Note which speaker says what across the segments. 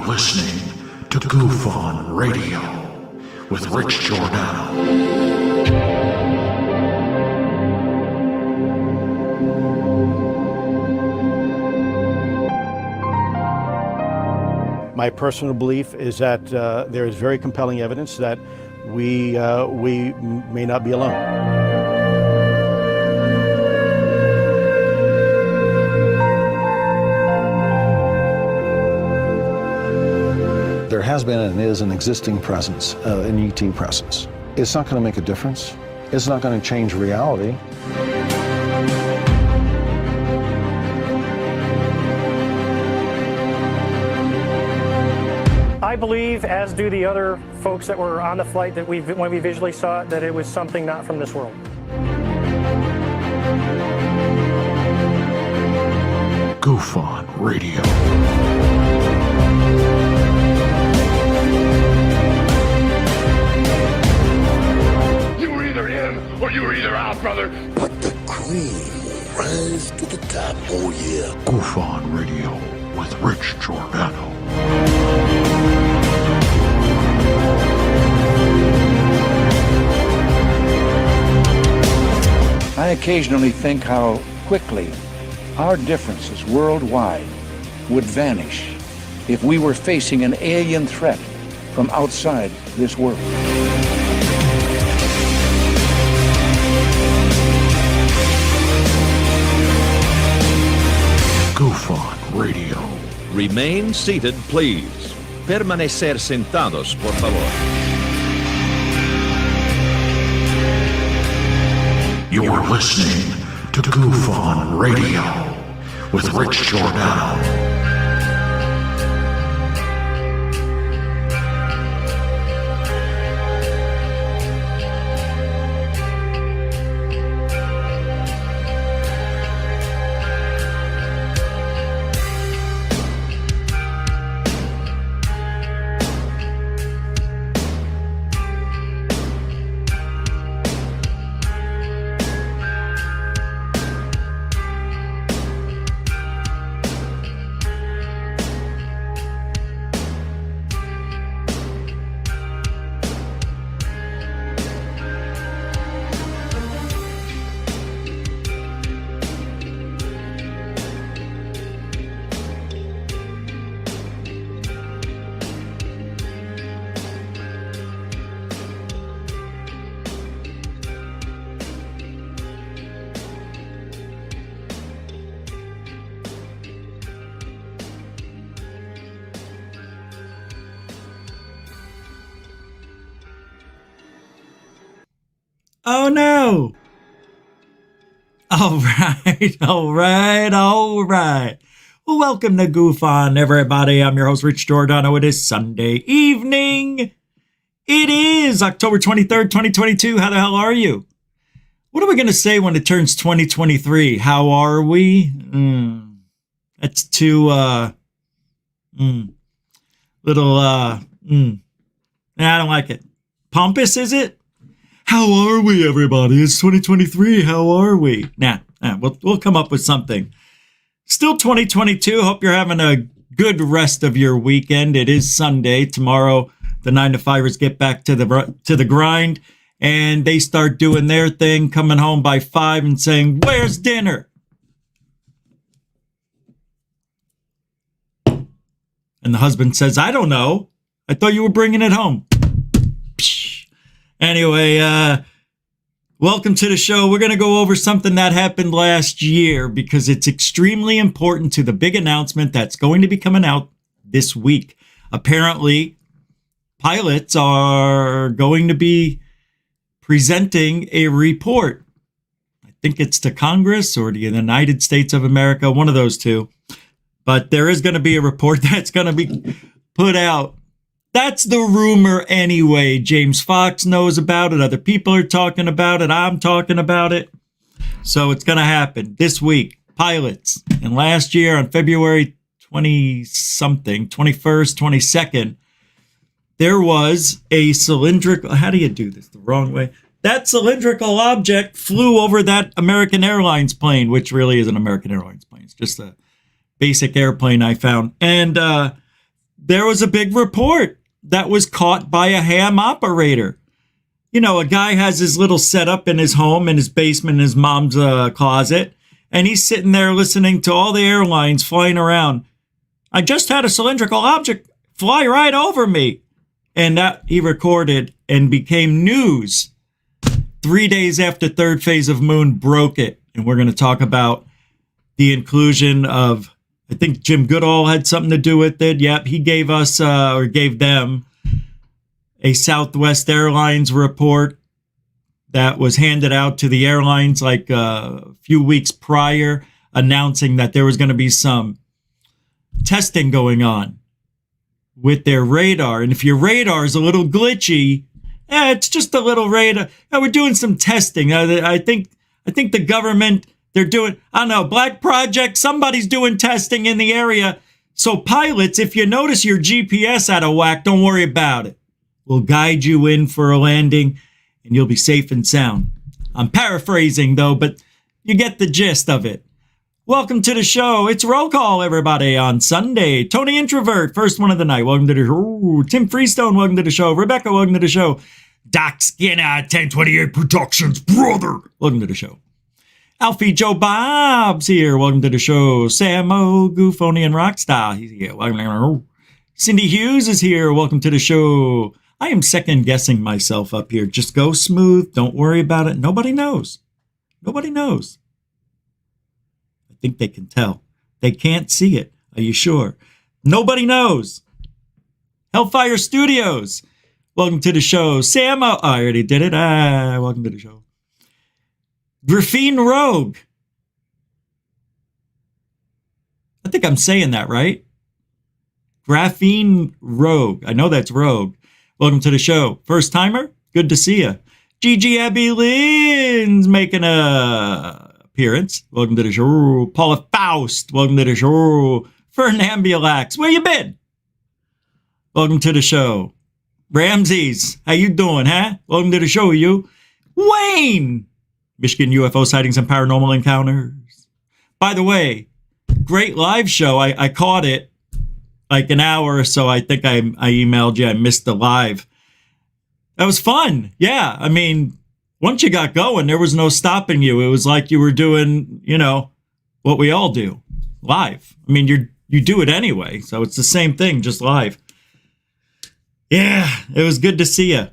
Speaker 1: listening to GUFON Radio with Rich Giordano.
Speaker 2: My personal belief is that there is very compelling evidence that we may not be alone.
Speaker 3: There has been and is an existing presence, an ET presence. It's not going to make a difference. It's not going to change reality.
Speaker 4: I believe, as do the other folks that were on the flight, that when we visually saw it, that it was something not from this world.
Speaker 1: GUFON Radio.
Speaker 5: You were either in or you were either out, brother.
Speaker 6: But the cream will rise to the top, oh yeah.
Speaker 1: GUFON Radio with Rich Giordano.
Speaker 7: I occasionally think how quickly our differences worldwide would vanish if we were facing an alien threat from outside this world.
Speaker 1: GUFON Radio.
Speaker 8: Remain seated, please. Permanecer sentados, por favor.
Speaker 1: You're listening to GUFON Radio with Rich Giordano.
Speaker 9: Oh no! All right. Well, welcome to GUFON, everybody. I'm your host, Rich Giordano. It is Sunday evening. It is October 23rd, 2022. How the hell are you? What are we going to say when it turns 2023? How are we? That's too, I don't like it. Pompous, is it? How are we, everybody? It's 2023. How are we? We'll come up with something. Still 2022. Hope you're having a good rest of your weekend. It is Sunday. Tomorrow, the 9-to-5ers get back to the grind, and they start doing their thing, coming home by 5 and saying, "Where's dinner?" And the husband says, "I don't know. I thought you were bringing it home." Anyway, welcome to the show. We're going to go over something that happened last year because it's extremely important to the big announcement that's going to be coming out this week. Apparently, pilots are going to be presenting a report. I think it's to Congress or the United States of America, one of those two. But there is going to be a report that's going to be put out. That's the rumor anyway. James Fox knows about it. Other people are talking about it. I'm talking about it. So it's going to happen this week. Pilots. And last year on February 20-something, 21st, 22nd, there was a cylindrical... How do you do this the wrong way? That cylindrical object flew over that American Airlines plane, which really is an American Airlines plane. It's just a basic airplane I found. And there was a big report that was caught by a ham operator. You know, a guy has his little setup in his home, in his basement, in his mom's closet, and he's sitting there listening to all the airlines flying around. I just had a cylindrical object fly right over me. And that he recorded and became news 3 days after Third Phase of Moon broke it. And we're going to talk about the inclusion of, I think Jim Goodall had something to do with it. Yep, he gave us, or gave them, a Southwest Airlines report that was handed out to the airlines like a few weeks prior, announcing that there was going to be some testing going on with their radar. And if your radar is a little glitchy, it's just a little radar. We're doing some testing. I think the government, they're doing, I don't know, Black Project, somebody's doing testing in the area. So pilots, if you notice your GPS out of whack, don't worry about it. We'll guide you in for a landing and you'll be safe and sound. I'm paraphrasing though, but you get the gist of it. Welcome to the show. It's roll call, everybody, on Sunday. Tony Introvert, first one of the night. Welcome to the show. Tim Freestone, welcome to the show. Rebecca, welcome to the show. Doc Skinner, 1028 Productions, brother. Welcome to the show. Alfie Joe Bob's here. Welcome to the show. Samo, Goofoni, and Rockstar. He's here. Welcome to the show. Cindy Hughes is here. Welcome to the show. I am second guessing myself up here. Just go smooth. Don't worry about it. Nobody knows. Nobody knows. I think they can tell. They can't see it. Are you sure? Nobody knows. Hellfire Studios. Welcome to the show. Samo. Oh, I already did it. Welcome to the show. Graphene Rogue. I think I'm saying that right. Graphene Rogue. I know that's Rogue. Welcome to the show. First timer? Good to see you. Gigi Abby Lynn's making a appearance. Welcome to the show. Paula Faust. Welcome to the show. Fernambulax. Where you been? Welcome to the show. Ramses. How you doing, huh? Welcome to the show, you. Wayne. Michigan UFO sightings and paranormal encounters. By the way, great live show. I caught it like an hour or so. I think I emailed you. I missed the live. That was fun. Yeah. I mean, once you got going, there was no stopping you. It was like you were doing, you know, what we all do live. I mean, you do it anyway. So it's the same thing, just live. Yeah. It was good to see you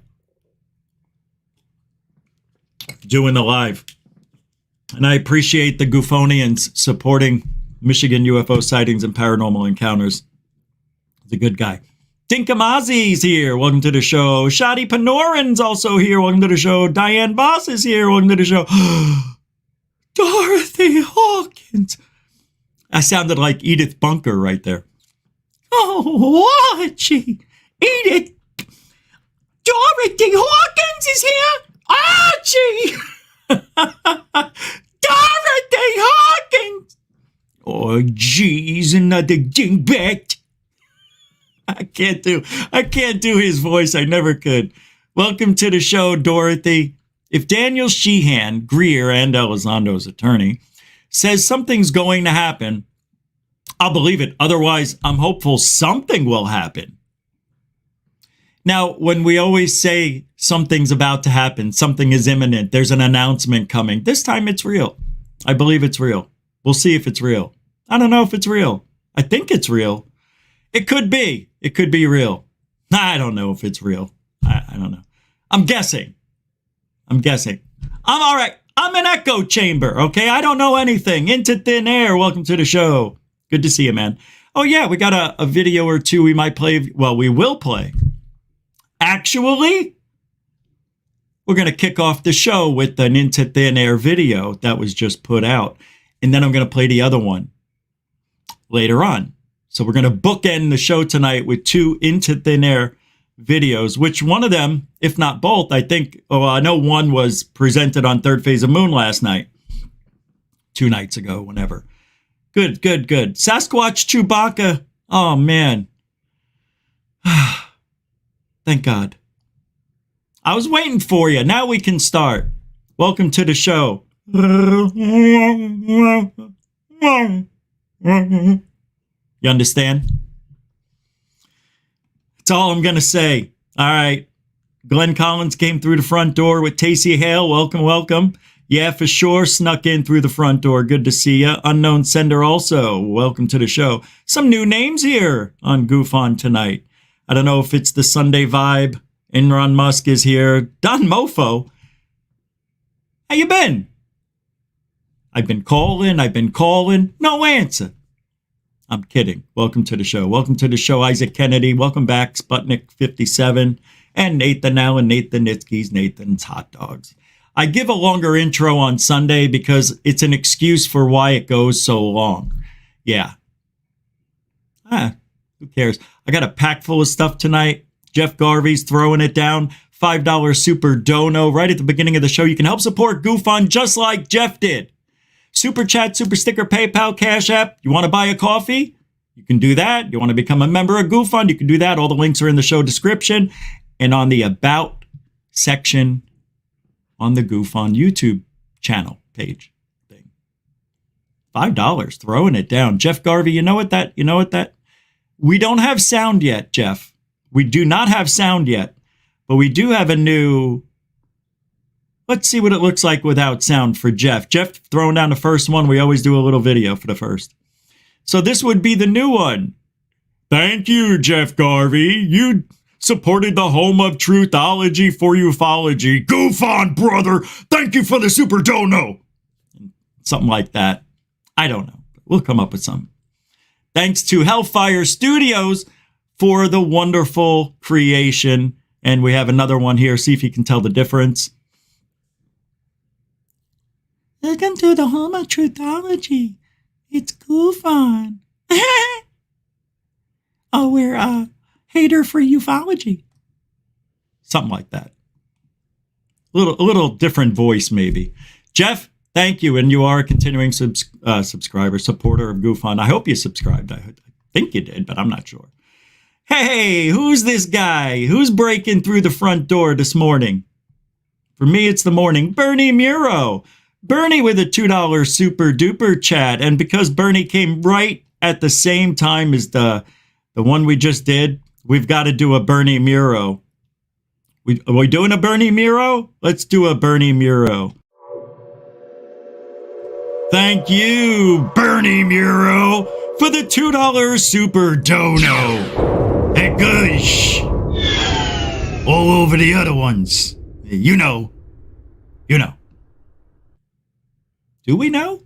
Speaker 9: doing the live. And I appreciate the Gufonians supporting Michigan UFO sightings and paranormal encounters. He's a good guy. Dinkamazi's here. Welcome to the show. Shadi Panoran's also here. Welcome to the show. Diane Boss is here. Welcome to the show. Dorothy Hawkins. I sounded like Edith Bunker right there. Oh, Archie. Edith. Dorothy Hawkins is here. Archie. Dorothy Hawkins. Oh, geez, another dingbat. I can't do his voice. I never could. Welcome to the show, Dorothy. If Daniel Sheehan, Greer, and Elizondo's attorney, says something's going to happen, I'll believe it. Otherwise, I'm hopeful something will happen. Now, when we always say something's about to happen, something is imminent, there's an announcement coming, this time it's real. I believe it's real. We'll see if it's real. I don't know if it's real. I think it's real. It could be. It could be real. I don't know if it's real. I don't know. I'm guessing. I'm all right. I'm an echo chamber, okay? I don't know anything. Into Thin Air. Welcome to the show. Good to see you, man. Oh, yeah, we got a video or two we might play. Well, we will play. Actually, we're going to kick off the show with an Into Thin Air video that was just put out. And then I'm going to play the other one later on. So we're going to bookend the show tonight with two Into Thin Air videos, which one of them, if not both, I think, I know one was presented on Third Phase of Moon last night, 2 nights ago, whenever. Good. Sasquatch Chewbacca. Oh, man. Thank God. I was waiting for you. Now we can start. Welcome to the show. You understand? That's all I'm going to say. All right. Glenn Collins came through the front door with Tacey Hale. Welcome, welcome. Yeah, for sure. Snuck in through the front door. Good to see you. Unknown sender also. Welcome to the show. Some new names here on GUFON tonight. I don't know if it's the Sunday vibe. Elon Musk is here. Don Mofo. How you been? I've been calling. No answer. I'm kidding. Welcome to the show. Welcome to the show, Isaac Kennedy. Welcome back, Sputnik 57. And Nathan Allen, Nathan Nitsky's Nathan's Hot Dogs. I give a longer intro on Sunday because it's an excuse for why it goes so long. Yeah. Who cares? I got a pack full of stuff tonight. Jeff Garvey's throwing it down. $5 super dono right at the beginning of the show. You can help support GUFON just like Jeff did. Super chat, super sticker, PayPal, Cash App. You want to buy a coffee? You can do that. You want to become a member of GUFON? You can do that. All the links are in the show description and on the About section on the GUFON YouTube channel page thing. $5, throwing it down. Jeff Garvey, you know what that? We don't have sound yet, Jeff. We do not have sound yet, but we do have a new. Let's see what it looks like without sound for Jeff. Jeff throwing down the first one. We always do a little video for the first. So this would be the new one. Thank you, Jeff Garvey. You supported the home of truthology for ufology. GUFON, brother. Thank you for the super dono. Something like that. I don't know. We'll come up with something. Thanks to Hellfire Studios for the wonderful creation. And we have another one here. See if you can tell the difference. Welcome to the home of truthology. It's GUFON. Oh, we're a hater for ufology. Something like that. A little different voice, maybe. Jeff, thank you. And you are a continuing subscriber, supporter of GUFON. I hope you subscribed. I think you did, but I'm not sure. Hey, who's this guy? Who's breaking through the front door this morning? For me, it's the morning. Bernie Muro. Bernie with a $2 super duper chat. And because Bernie came right at the same time as the one we just did, we've got to do a Bernie Muro. Are we doing a Bernie Muro? Let's do a Bernie Muro. Thank you, Bernie Muro, for the $2 super dono. Hey, gosh. All over the other ones. You know. Do we know?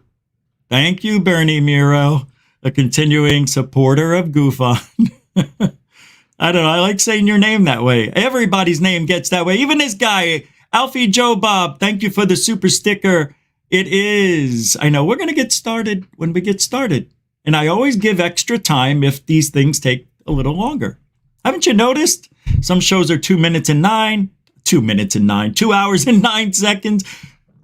Speaker 9: Thank you, Bernie Muro, a continuing supporter of GUFON. I don't know. I like saying your name that way. Everybody's name gets that way. Even this guy, Alfie Joe Bob. Thank you for the super sticker. It is. I know we're going to get started when we get started. And I always give extra time if these things take a little longer. Haven't you noticed? Some shows are 2 minutes and 9, 2 minutes and 9, 2 hours and 9 seconds,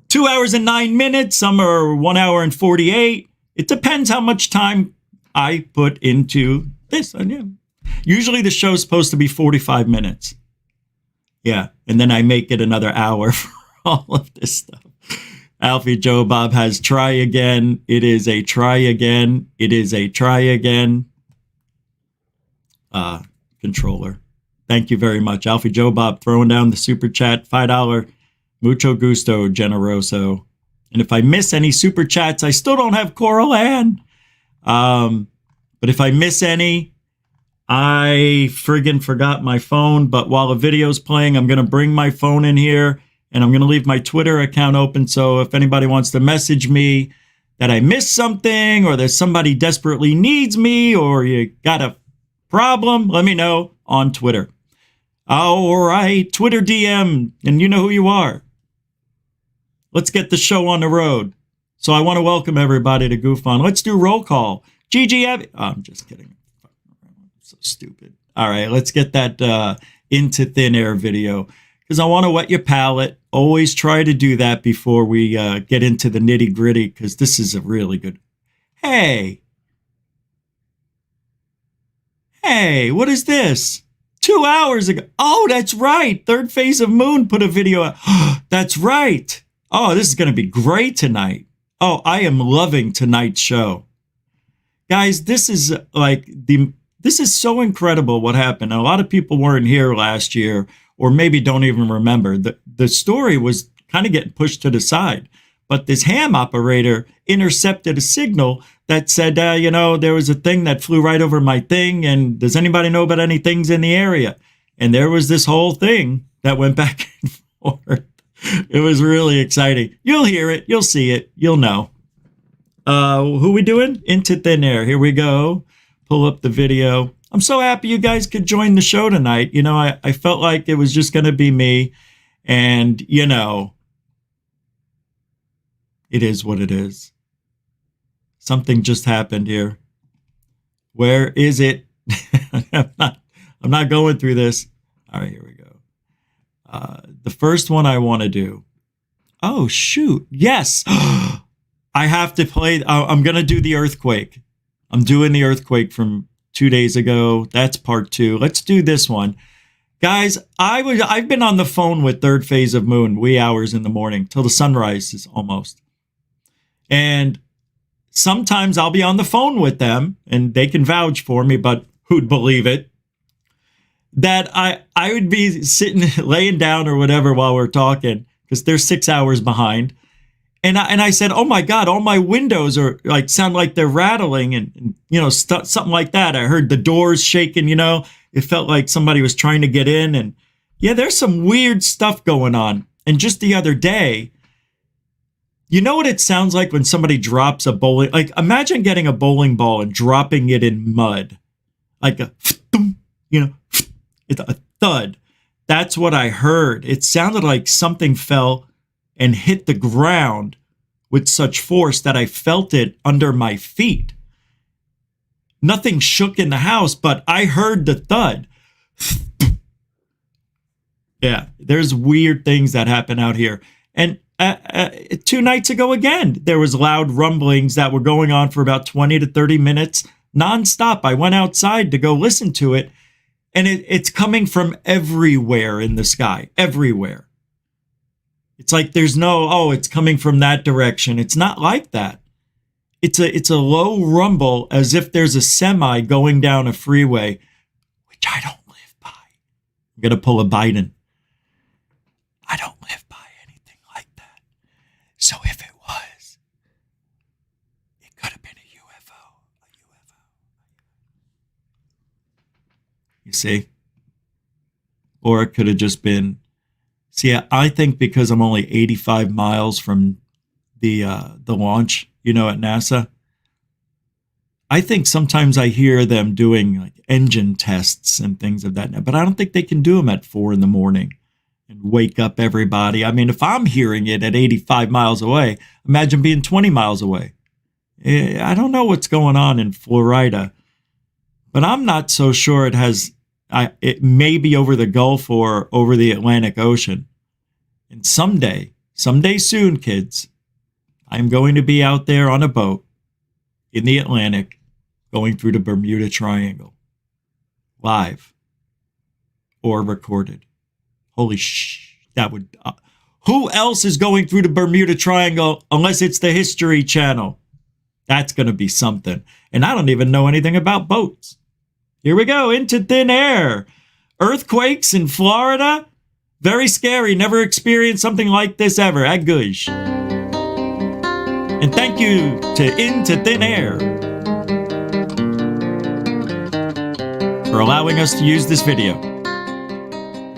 Speaker 9: 2 hours and 9 minutes. Some are 1 hour and 48. It depends how much time I put into this. Usually the show's supposed to be 45 minutes. Yeah. And then I make it another hour for all of this stuff. Alfie Joe Bob has try again. It is a try again. It is a try again. Controller. Thank you very much. Alfie Joe Bob throwing down the super chat. $5. Mucho gusto, generoso. And if I miss any super chats, I still don't have Coral Ann. But if I miss any, I friggin' forgot my phone. But while the video's playing, I'm going to bring my phone in here. And I'm going to leave my Twitter account open. So if anybody wants to message me that I missed something, or that somebody desperately needs me, or you got a problem, let me know on Twitter. All right, Twitter DM, and you know who you are. Let's get the show on the road. So I want to welcome everybody to GUFON. Let's do roll call. Gigi Abby. Oh, I'm just kidding. I'm so stupid. All right, let's get that Into Thin Air video, because I want to wet your palate. Always try to do that before we get into the nitty gritty, because this is a really good. Hey, what is this? 2 hours ago. Oh, that's right. ThirdPhaseOfMoon put a video out. That's right. Oh, this is going to be great tonight. Oh, I am loving tonight's show. Guys, this is like This is so incredible what happened. And a lot of people weren't here last year, or maybe don't even remember. The story was kind of getting pushed to the side. But this ham operator intercepted a signal that said, there was a thing that flew right over my thing. And does anybody know about any things in the area? And there was this whole thing that went back and forth. It was really exciting. You'll hear it. You'll see it. You'll know. Who we doing? Into Thin Air. Here we go. Pull up the video. I'm so happy you guys could join the show tonight. I felt like it was just going to be me. And, it is what it is. Something just happened here. Where is it? I'm not going through this. All right, here we go. The first one I want to do. Oh, shoot. Yes. I have to play. I'm going to do the earthquake. I'm doing the earthquake from 2 days ago. That's part 2. Let's do this one. Guys, I've been on the phone with Third Phase of Moon wee hours in the morning till the sunrise is almost. And sometimes I'll be on the phone with them and they can vouch for me, but who'd believe it? That I would be sitting, laying down or whatever while we're talking, because they're 6 hours behind. And I said, oh my God, all my windows are like, sound like they're rattling and something like that. I heard the doors shaking, it felt like somebody was trying to get in. And yeah, there's some weird stuff going on. And just the other day, you know what it sounds like when somebody drops a bowling, like imagine getting a bowling ball and dropping it in mud, like it's a thud. That's what I heard. It sounded like something fell and hit the ground with such force that I felt it under my feet. Nothing shook in the house, but I heard the thud. Yeah, there's weird things that happen out here. And 2 nights ago again, there was loud rumblings that were going on for about 20 to 30 minutes nonstop. I went outside to go listen to it. And it's coming from everywhere in the sky, everywhere. It's like there's it's coming from that direction. It's not like that. It's a low rumble as if there's a semi going down a freeway, which I don't live by. I'm going to pull a Biden. I don't live by anything like that. So if it was, it could have been a UFO. You see? Or it could have just been. See, I think because I'm only 85 miles from the launch, at NASA, I think sometimes I hear them doing like engine tests and things of that. But I don't think they can do them at 4 a.m. and wake up everybody. I mean, if I'm hearing it at 85 miles away, imagine being 20 miles away. I don't know what's going on in Florida, but I'm not so sure it has. It may be over the Gulf or over the Atlantic Ocean. And someday soon, kids, I'm going to be out there on a boat in the Atlantic going through the Bermuda Triangle. Live. Or recorded. Holy that would... who else is going through the Bermuda Triangle unless it's the History Channel? That's going to be something. And I don't even know anything about boats. Here we go, into thin air. Earthquakes in Florida? Very scary. Never experienced something like this ever. Agush. And thank you to Into Thin Air for allowing us to use this video.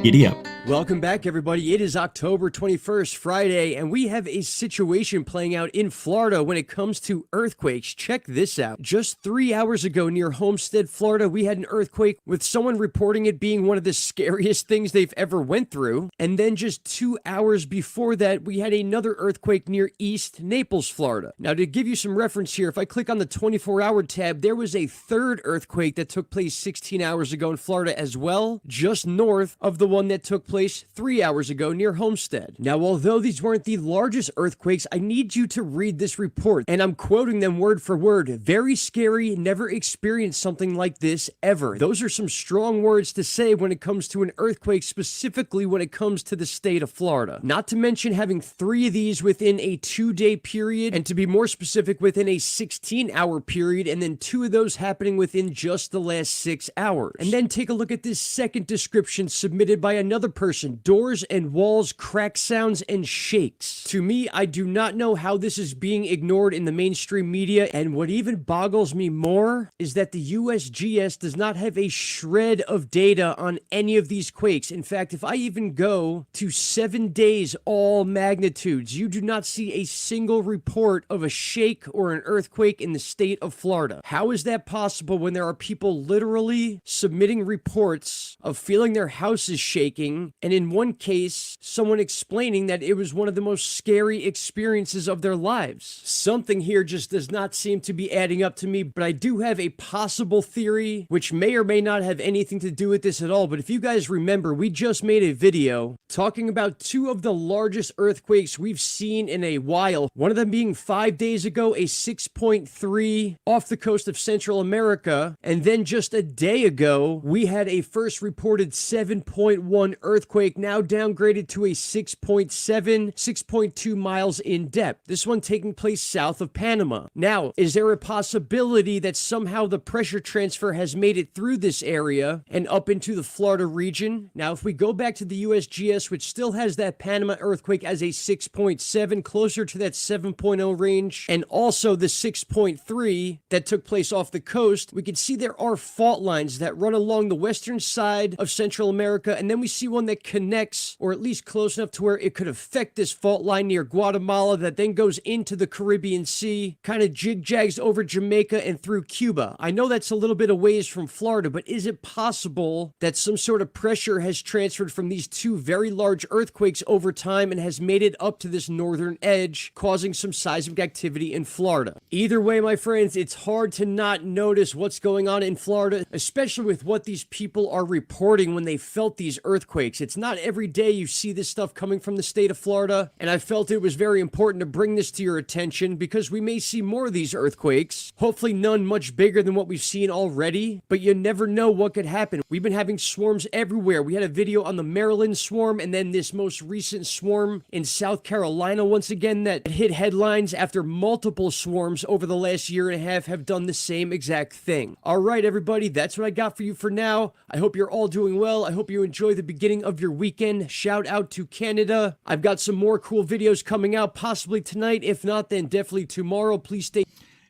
Speaker 9: Giddy up.
Speaker 10: Welcome back, everybody. It is October 21st, Friday, and we have a situation playing out in Florida when it comes to earthquakes. Check this out. Just 3 hours ago near Homestead, Florida, we had an earthquake with someone reporting it being one of the scariest things they've ever went through. And then just 2 hours before that, we had another earthquake near East Naples, Florida. Now, to give you some reference here, if I click on the 24-hour tab, there was a third earthquake that took place 16 hours ago in Florida as well, just north of the one that took place place 3 hours ago near Homestead. Now, although these weren't the largest earthquakes, I need you to read this report, and I'm quoting them word for word. Very scary, never experienced something like this ever. Those are some strong words to say when it comes to an earthquake, specifically when it comes to the state of Florida. Not to mention having 3 of these within a 2-day period, and to be more specific, within a 16-hour period, and then 2 of those happening within just the last 6 hours. And then take a look at this second description submitted by another person. Doors and walls, crack sounds, and shakes. To me, I do not know how this is being ignored in the mainstream media, and what even boggles me more is that the USGS does not have a shred of data on any of these quakes. In fact, if I even go to 7 days all magnitudes, you do not see a single report of a shake or an earthquake in the state of Florida. How is that possible when there are people literally submitting reports of feeling their house is shaking, and in one case, someone explaining that it was one of the most scary experiences of their lives? Something here just does not seem to be adding up to me, but I do have a possible theory, which may or may not have anything to do with this at all. But if you guys remember, we just made a video talking about 2 of the largest earthquakes we've seen in a while. One of them being 5 days ago, a 6.3 off the coast of Central America. And then just a day ago, we had a first reported 7.1 earthquake, now downgraded to a 6.7, 6.2 miles in depth. This one taking place south of Panama. Now, is there a possibility that somehow the pressure transfer has made it through this area and up into the Florida region? Now, if we go back to the USGS, which still has that Panama earthquake as a 6.7, closer to that 7.0 range, and also the 6.3 that took place off the coast, we can see there are fault lines that run along the western side of Central America, and then we see one that connects, or at least close enough to where it could affect this fault line near Guatemala, that then goes into the Caribbean Sea, kind of jig-jags over Jamaica and through Cuba. I know that's a little bit of ways from Florida, but is it possible that some sort of pressure has transferred from these 2 very large earthquakes over time and has made it up to this northern edge, causing some seismic activity in Florida? Either way, my friends, it's hard to not notice what's going on in Florida, especially with what these people are reporting when they felt these earthquakes. It's not every day you see this stuff coming from the state of Florida, and I felt it was very important to bring this to your attention because we may see more of these earthquakes. Hopefully none much bigger than what we've seen already, but you never know what could happen. We've been having swarms everywhere. We had a video on the Maryland swarm, and then this most recent swarm in South Carolina once again that hit headlines after multiple swarms over the last year and a half have done the same exact thing. All right, everybody, that's what I got for you for now. I hope you're all doing well. I hope you enjoy the beginning of your weekend. Shout out to Canada. I've got some more cool videos coming out, possibly tonight. If not, then definitely tomorrow. Please stay.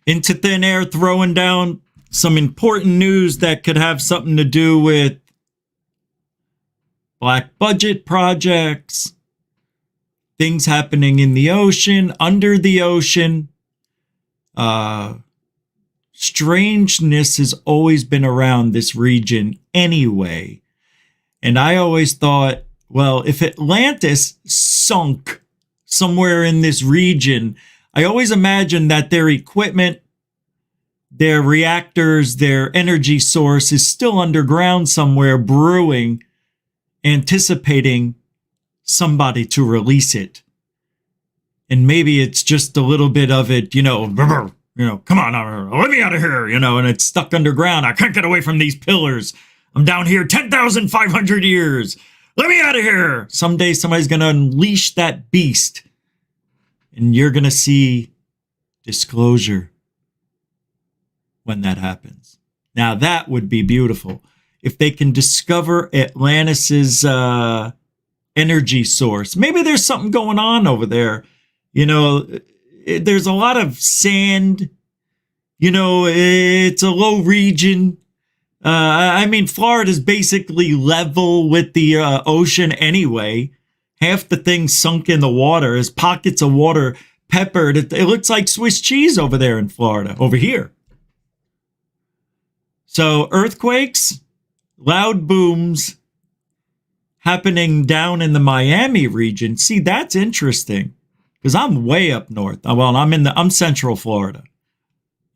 Speaker 9: Into Thin Air throwing down some important news that could have something to do with black budget projects, things happening in the ocean, under the ocean. Strangeness has always been around this region anyway. And I always thought, well, if Atlantis sunk somewhere in this region, I always imagined that their equipment, their reactors, their energy source is still underground somewhere brewing, anticipating somebody to release it. And maybe it's just a little bit of it, come on, let me out of here, and it's stuck underground. I can't get away from these pillars. I'm down here 10,500 years. Let me out of here. Someday somebody's going to unleash that beast. And you're going to see disclosure when that happens. Now, that would be beautiful. If they can discover Atlantis's energy source. Maybe there's something going on over there. There's a lot of sand. It's a low region. Florida's basically level with the ocean anyway. Half the thing sunk in the water. There's pockets of water peppered. It looks like Swiss cheese over there in Florida, over here. So earthquakes, loud booms happening down in the Miami region. See, that's interesting because I'm way up north. Well, I'm central Florida.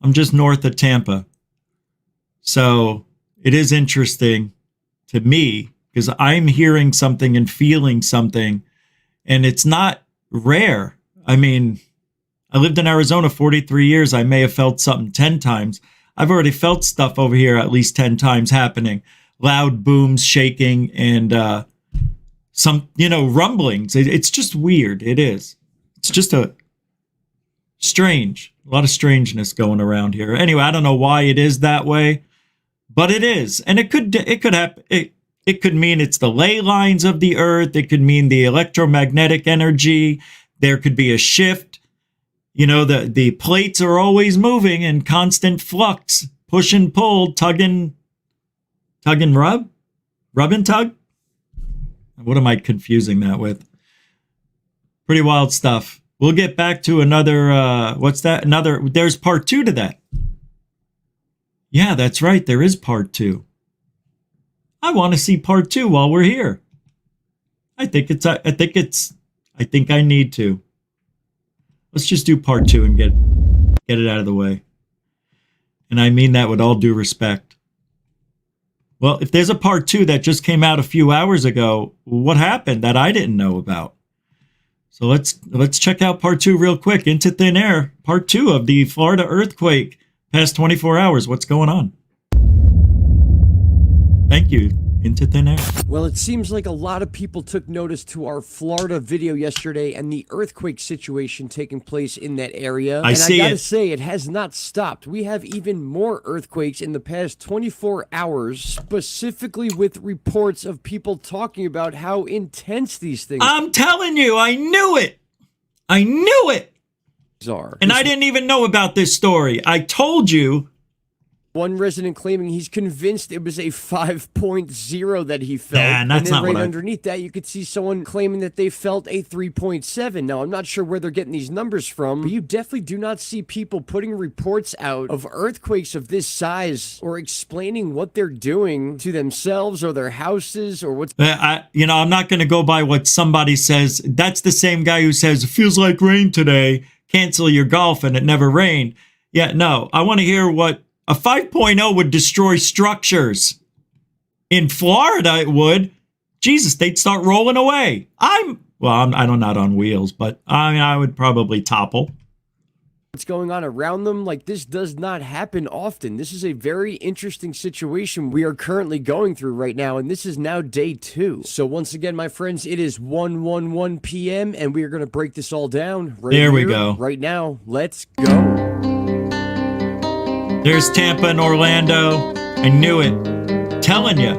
Speaker 9: I'm just north of Tampa. So it is interesting to me because I'm hearing something and feeling something, and it's not rare. I mean, I lived in Arizona 43 years. I may have felt something 10 times. I've already felt stuff over here at least 10 times happening. Loud booms, shaking, and some, rumblings. It's just weird. It is. It's just a lot of strangeness going around here. Anyway, I don't know why it is that way, but it is. And it could happen. It could mean it's the ley lines of the earth. It could mean the electromagnetic energy. There could be a shift. The plates are always moving in constant flux, push and pull, tug and rub and tug. What am I confusing that with? Pretty wild stuff. We'll get back to another, what's that? There's part 2 to that. Yeah, that's right. There is part 2. I want to see part 2 while we're here. I think I need to. Let's just do part 2 and get it out of the way. And I mean that with all due respect. Well, if there's a part 2 that just came out a few hours ago, what happened that I didn't know about? So let's check out part 2 real quick. Into Thin Air, part 2 of the Florida earthquake. Past 24 hours, what's going on? Thank you. Into Thin Air.
Speaker 10: Well, it seems like a lot of people took notice to our Florida video yesterday and the earthquake situation taking place in that area. I gotta say, it has not stopped. We have even more earthquakes in the past 24 hours, specifically with reports of people talking about how intense these things are.
Speaker 9: I'm telling you, I knew it. I knew it. And I didn't even know about this story. I told you.
Speaker 10: One resident claiming he's convinced it was a 5.0 that he felt.
Speaker 9: And that's
Speaker 10: then
Speaker 9: not
Speaker 10: right
Speaker 9: what
Speaker 10: underneath that, you could see someone claiming that they felt a 3.7. Now, I'm not sure where they're getting these numbers from, but you definitely do not see people putting reports out of earthquakes of this size or explaining what they're doing to themselves or their houses or what's...
Speaker 9: I'm not going to go by what somebody says. That's the same guy who says, it feels like rain today. Cancel your golf and it never rained. Yeah, no, I want to hear what... A 5.0 would destroy structures. In Florida, it would. Jesus, they'd start rolling away. I'm not on wheels, but I would probably topple.
Speaker 10: What's going on around them? Like, this does not happen often. This is a very interesting situation we are currently going through right now, and this is now day 2. So once again, my friends, it is 1:11 p.m., and we are going to break this all down right
Speaker 9: there.
Speaker 10: Here,
Speaker 9: we go.
Speaker 10: Right now, let's go.
Speaker 9: There's Tampa and Orlando. I knew it. Telling you.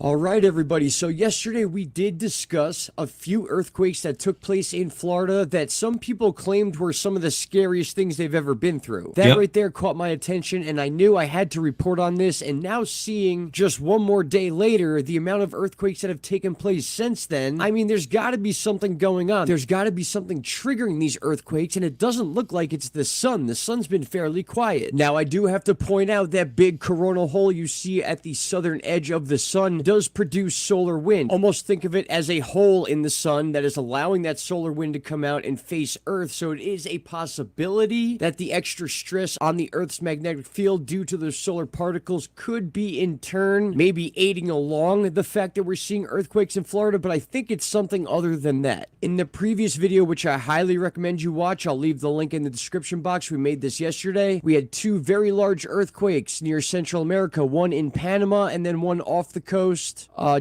Speaker 10: All right, everybody. So yesterday we did discuss a few earthquakes that took place in Florida that some people claimed were some of the scariest things they've ever been through. That right there caught my attention, and I knew I had to report on this. And now seeing just one more day later, the amount of earthquakes that have taken place since then, I mean, there's got to be something going on. There's got to be something triggering these earthquakes, and it doesn't look like it's the sun. The sun's been fairly quiet. Now, I do have to point out that big coronal hole you see at the southern edge of the sun does produce solar wind. Almost think of it as a hole in the sun that is allowing that solar wind to come out and face Earth. So it is a possibility that the extra stress on the Earth's magnetic field due to those solar particles could be in turn maybe aiding along the fact that we're seeing earthquakes in Florida, but I think it's something other than that. In the previous video, which I highly recommend you watch, I'll leave the link in the description box. We made this yesterday. We had 2 very large earthquakes near Central America, one in Panama and then one off the coast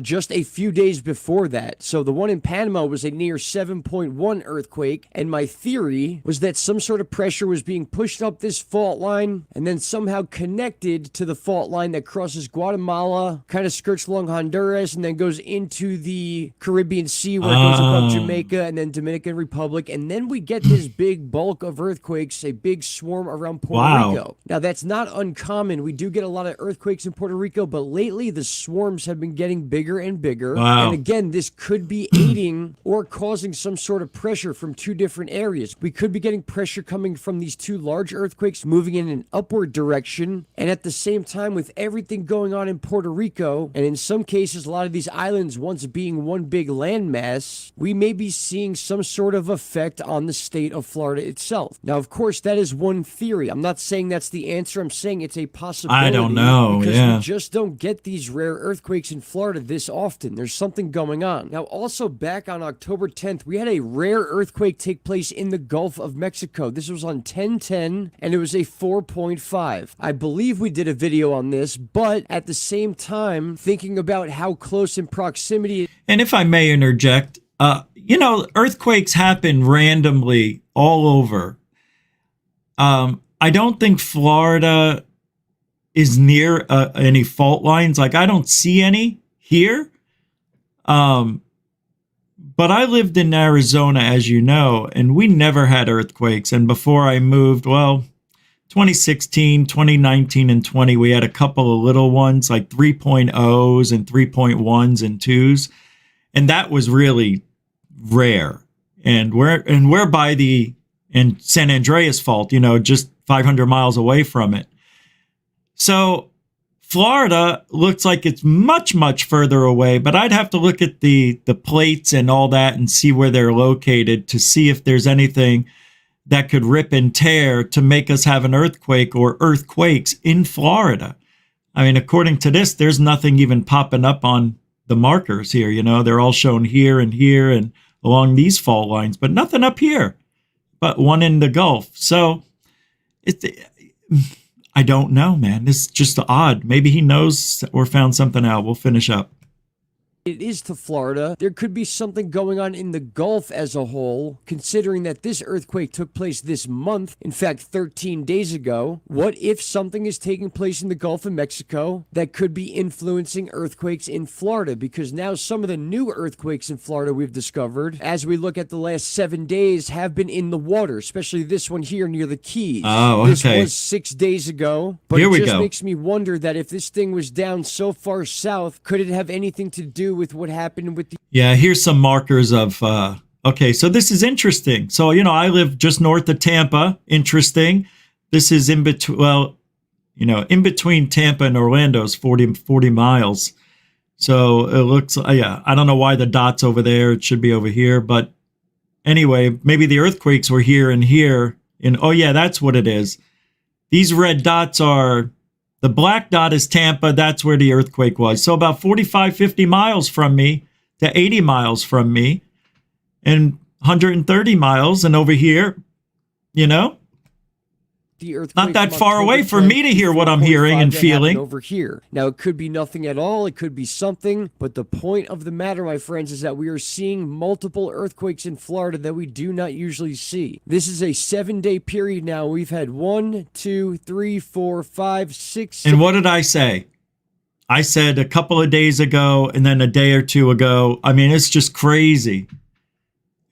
Speaker 10: just a few days before that. So the one in Panama was a near 7.1 earthquake, and my theory was that some sort of pressure was being pushed up this fault line and then somehow connected to the fault line that crosses Guatemala, kind of skirts along Honduras, and then goes into the Caribbean Sea where it goes above Jamaica and then Dominican Republic, and then we get this big bulk of earthquakes, a big swarm around Puerto Rico. Now that's not uncommon. We do get a lot of earthquakes in Puerto Rico, but lately the swarms have been getting bigger and bigger.
Speaker 9: Wow.
Speaker 10: And again, this could be aiding or causing some sort of pressure from two different areas. We could be getting pressure coming from these two large earthquakes moving in an upward direction. And at the same time, with everything going on in Puerto Rico, and in some cases, a lot of these islands once being one big landmass, we may be seeing some sort of effect on the state of Florida itself. Now, of course, that is one theory. I'm not saying that's the answer. I'm saying it's a possibility.
Speaker 9: I don't know.
Speaker 10: Because
Speaker 9: Yeah.
Speaker 10: we just don't get these rare earthquakes in Florida this often. There's something going on. Now, also back on October 10th, we had a rare earthquake take place in the Gulf of Mexico. This was on 10/10, and it was a 4.5. I believe we did a video on this, but at the same time, thinking about how close in proximity.
Speaker 9: And if I may interject, earthquakes happen randomly all over. I don't think Florida is near any fault lines. Like, I don't see any here. But I lived in Arizona, as you know, and we never had earthquakes. And before I moved, 2016, 2019, and 20, we had a couple of little ones, like 3.0s and 3.1s and 2s. And that was really rare. And we're by the San Andreas Fault, just 500 miles away from it. So Florida looks like it's much, much further away, but I'd have to look at the plates and all that and see where they're located to see if there's anything that could rip and tear to make us have an earthquake or earthquakes in Florida. I mean, according to this, there's nothing even popping up on the markers here. They're all shown here and along these fault lines, but nothing up here, but one in the Gulf. So I don't know, man. This is just odd. Maybe he knows or found something out. We'll finish up.
Speaker 10: It is to Florida. There could be something going on in the Gulf as a whole, considering that this earthquake took place this month, in fact, 13 days ago. What if something is taking place in the Gulf of Mexico that could be influencing earthquakes in Florida? Because now some of the new earthquakes in Florida we've discovered, as we look at the last 7 days, have been in the water, especially this one here near the Keys.
Speaker 9: Oh, okay.
Speaker 10: This was 6 days ago, but
Speaker 9: Here
Speaker 10: it
Speaker 9: we
Speaker 10: just
Speaker 9: go.
Speaker 10: makes me wonder that if this thing was down so far south, could it have anything to do with what happened with the...
Speaker 9: Yeah, here's some markers of, okay, so this is interesting. So, I live just north of Tampa. Interesting. This is in between, in between Tampa and Orlando is 40 miles. So it looks, I don't know why the dot's over there. It should be over here. But anyway, maybe the earthquakes were here and here. And oh yeah, that's what it is. These red dots are... The black dot is Tampa. That's where the earthquake was. So about 45, 50 miles from me to 80 miles from me and 130 miles. And over here,
Speaker 10: The earthquake
Speaker 9: not that
Speaker 10: from
Speaker 9: far away
Speaker 10: October
Speaker 9: for me to hear what I'm hearing and
Speaker 10: 4.5 that
Speaker 9: feeling.
Speaker 10: happened over here. Now, it could be nothing at all. It could be something. But the point of the matter, my friends, is that we are seeing multiple earthquakes in Florida that we do not usually see. This is a 7-day period now. We've had 1, 2, 3, 4, 5, 6.
Speaker 9: And what did I say? I said a couple of days ago and then a day or two ago. I mean, it's just crazy.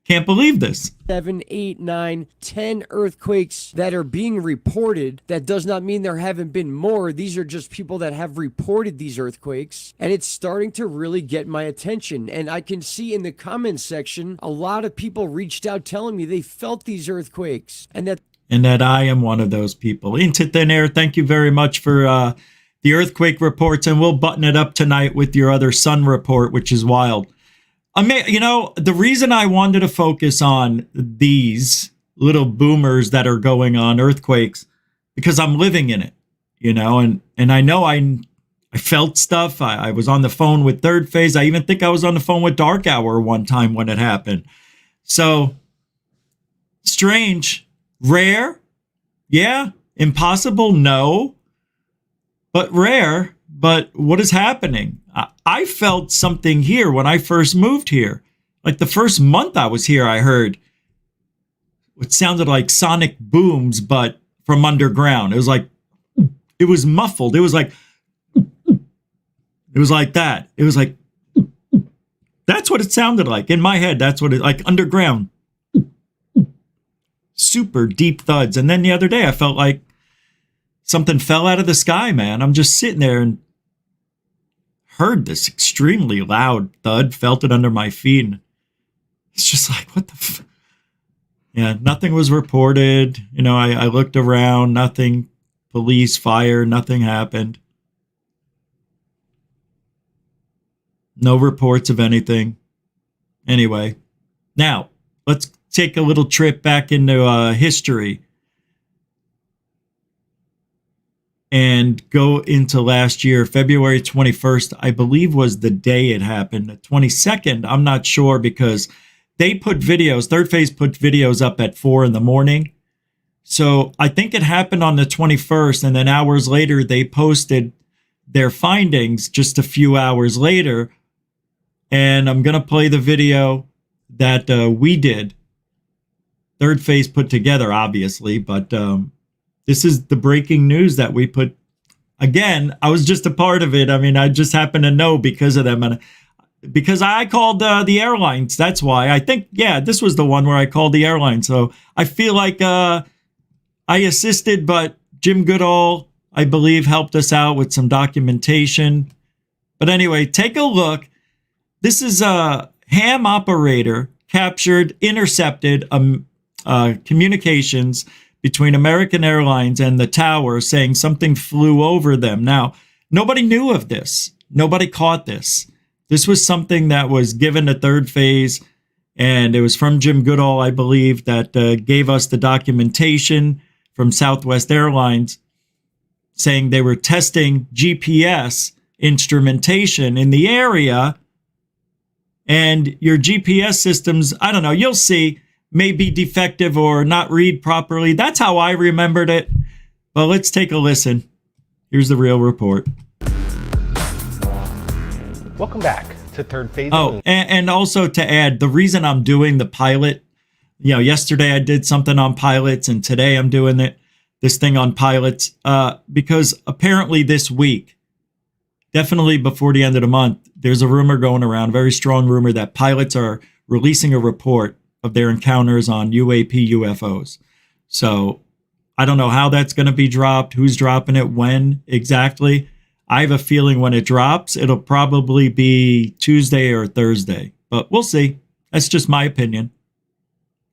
Speaker 9: Can't believe this.
Speaker 10: 7, 8, 9, 10 earthquakes that are being reported. That does not mean there haven't been more. These are just people that have reported these earthquakes. And it's starting to really get my attention. And I can see in the comments section, a lot of people reached out telling me they felt these earthquakes. And that
Speaker 9: I am one of those people. Into Thin Air, thank you very much for the earthquake reports. And we'll button it up tonight with your other sun report, which is wild. The reason I wanted to focus on these little boomers that are going on, earthquakes, because I'm living in it, and I know I felt stuff. I was on the phone with Third Phase. I even think I was on the phone with Dark Hour one time when it happened. So strange, rare. Yeah. Impossible. No, but rare. But what is happening? I felt something here when I first moved here. Like the first month I was here, I heard what sounded like sonic booms, but from underground. It was muffled. It was like that. It was like, that's what it sounded like in my head. That's what it, like underground, super deep thuds. And then the other day I felt like something fell out of the sky, man. I'm just sitting there and heard this extremely loud thud, felt it under my feet. And it's just like, what the Yeah, nothing was reported. You know, I looked around, nothing, police, fire, nothing happened. No reports of anything. Anyway, now let's take a little trip back into history and go into last year. February 21st, I believe, was the day it happened. The 22nd, I'm not sure, because they put videos, Third Phase put videos up at 4 in the morning. So I think it happened on the 21st, and then hours later, they posted their findings just a few hours later. And I'm going to play the video that we did. Third Phase put together, obviously, but this is the breaking news that we put. Again, I was just a part of it. I mean, I just happened to know because of them. And because I called the airlines. That's why. I think, yeah, this was the one where I called the airline. So I feel like I assisted, but Jim Goodall, I believe, helped us out with some documentation. But anyway, take a look. This is a ham operator intercepted communications between American Airlines and the tower, saying something flew over them. Now, nobody knew of this. Nobody caught this. This was something that was given to Third Phase, and it was from Jim Goodall, I believe, that gave us the documentation from Southwest Airlines saying they were testing GPS instrumentation in the area, and your GPS systems, I don't know, you'll see, may be defective or not read properly. That's how I remembered it. But let's take a listen. Here's the real report.
Speaker 11: Welcome back to Third Phase.
Speaker 9: Oh, and also to add, the reason I'm doing the pilot, you know, yesterday I did something on pilots, and today I'm doing this thing on pilots, because apparently this week, definitely before the end of the month, there's a rumor going around, a very strong rumor, that pilots are releasing a report of their encounters on UAP UFOs. So I don't know how that's going to be dropped, who's dropping it, when exactly. I have a feeling when it drops, it'll probably be Tuesday or Thursday, but we'll see. That's just my opinion,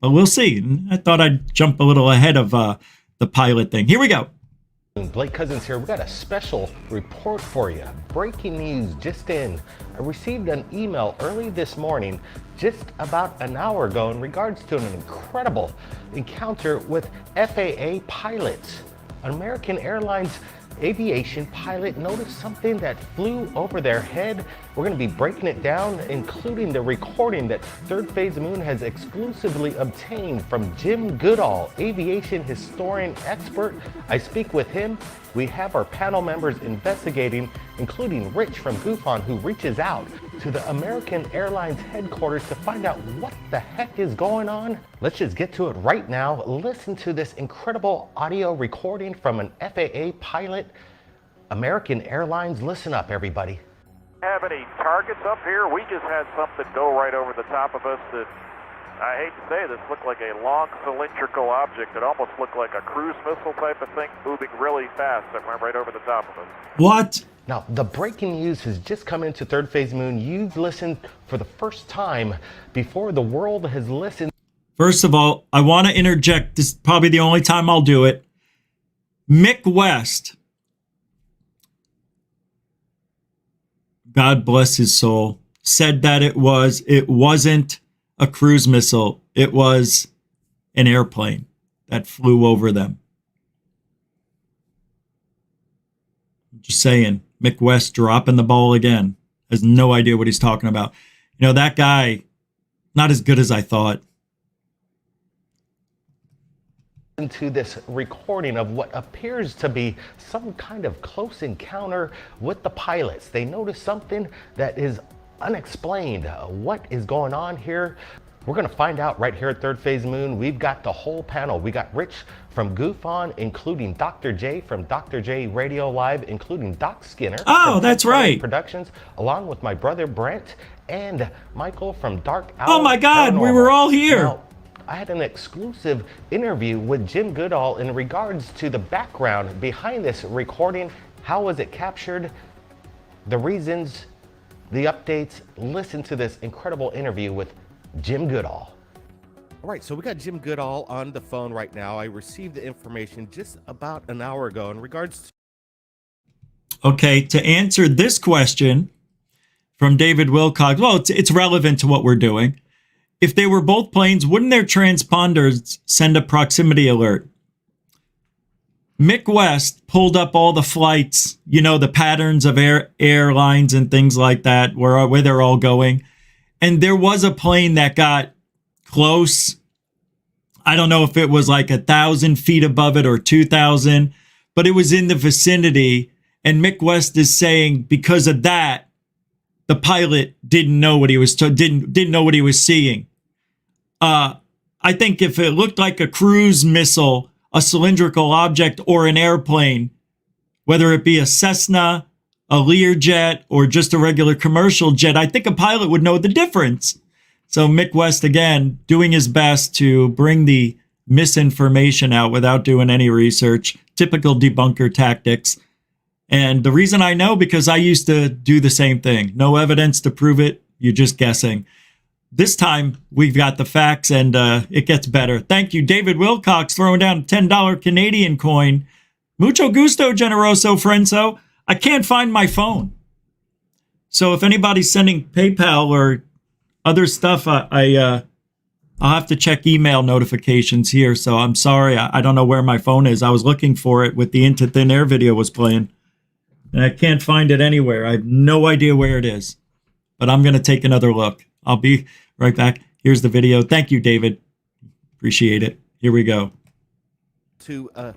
Speaker 9: but we'll see. I thought I'd jump a little ahead of the pilot thing. Here we go.
Speaker 11: Blake Cousins here. We got a special report for you. Breaking news just in. I received an email early this morning, just about an hour ago, in regards to an incredible encounter with FAA pilots. An American Airlines aviation pilot noticed something that flew over their head. We're going to be breaking it down, including the recording that ThirdPhaseOfMoon has exclusively obtained from Jim Goodall, aviation historian expert. I speak with him. We have our panel members investigating, including Rich from GUFON, who reaches out to the American Airlines headquarters to find out what the heck is going on. Let's just get to it right now. Listen to this incredible audio recording from an FAA pilot. American Airlines, listen up, everybody.
Speaker 12: Have any targets up here? We just had something go right over the top of us that, I hate to say this, looked like a long cylindrical object. It almost looked like a cruise missile type of thing moving really fast that went right over the top of us.
Speaker 9: What?
Speaker 11: Now, the breaking news has just come into ThirdPhaseOfMoon. You've listened for the first time before the world has listened.
Speaker 9: First of all, I want to interject. This is probably the only time I'll do it. Mick West, God bless his soul, said that it wasn't a cruise missile. It was an airplane that flew over them. Just saying, Mick West dropping the ball again. Has no idea what he's talking about. You know, that guy, not as good as I thought.
Speaker 11: To this recording of what appears to be some kind of close encounter with the pilots. They notice something that is unexplained. What is going on here? We're going to find out right here at ThirdPhaseOfMoon. We've got the whole panel. We got Rich from GUFON, including Dr. J from Dr. J Radio Live, including Doc Skinner.
Speaker 9: Oh, that's right.
Speaker 11: Productions, along with my brother Brent and Michael from Dark Owl.
Speaker 9: Oh my God,
Speaker 11: Paranormal.
Speaker 9: we were all here.
Speaker 11: Now, I had an exclusive interview with Jim Goodall in regards to the background behind this recording. How was it captured? The reasons the updates, listen to this incredible interview with Jim Goodall. All right, so we got Jim Goodall on the phone right now. I received the information just about an hour ago in regards to...
Speaker 9: Okay, to answer this question from David Wilcox, well, it's relevant to what we're doing. If they were both planes, wouldn't their transponders send a proximity alert? Mick West pulled up all the flights, the patterns of airlines and things like that, where they're all going. And there was a plane that got close. I don't know if it was like 1,000 feet above it or 2,000, but it was in the vicinity. And Mick West is saying because of that, the pilot didn't know what he was didn't know what he was seeing. I think if it looked like a cruise missile, a cylindrical object, or an airplane, whether it be a Cessna, a Learjet, or just a regular commercial jet, I think a pilot would know the difference. So Mick West, again, doing his best to bring the misinformation out without doing any research. Typical debunker tactics. And the reason I know, because I used to do the same thing. No evidence to prove it. You're just guessing. This time, we've got the facts, and it gets better. Thank you, David Wilcox, throwing down a $10 Canadian coin. Mucho gusto, generoso frienzo. I can't find my phone. So if anybody's sending PayPal or other stuff, I'll have to check email notifications here. So I'm sorry, I don't know where my phone is. I was looking for it with the Into Thin Air video was playing. And I can't find it anywhere. I have no idea where it is. But I'm going to take another look. I'll be right back. Here's the video. Thank you, David. Appreciate it. Here we go.
Speaker 11: To a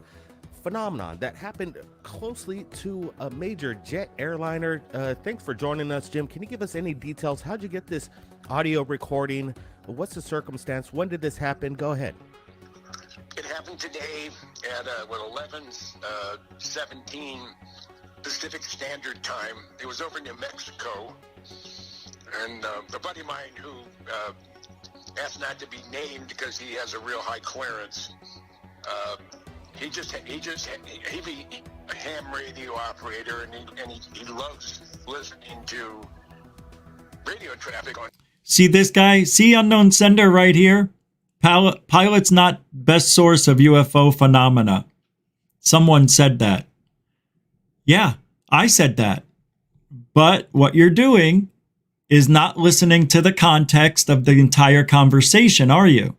Speaker 11: phenomenon that happened closely to a major jet airliner. Thanks for joining us, Jim. Can you give us any details? How'd you get this audio recording? What's the circumstance? When did this happen? Go ahead.
Speaker 6: It happened today at 11:17 Pacific Standard Time. It was over New Mexico. And a buddy of mine who asked not to be named because he has a real high clearance, he's a ham radio operator, and he loves listening to radio traffic on.
Speaker 9: See this guy? See unknown sender right here? Pilot's not best source of UFO phenomena. Someone said that. Yeah, I said that. But what you're doing is not listening to the context of the entire conversation, are you?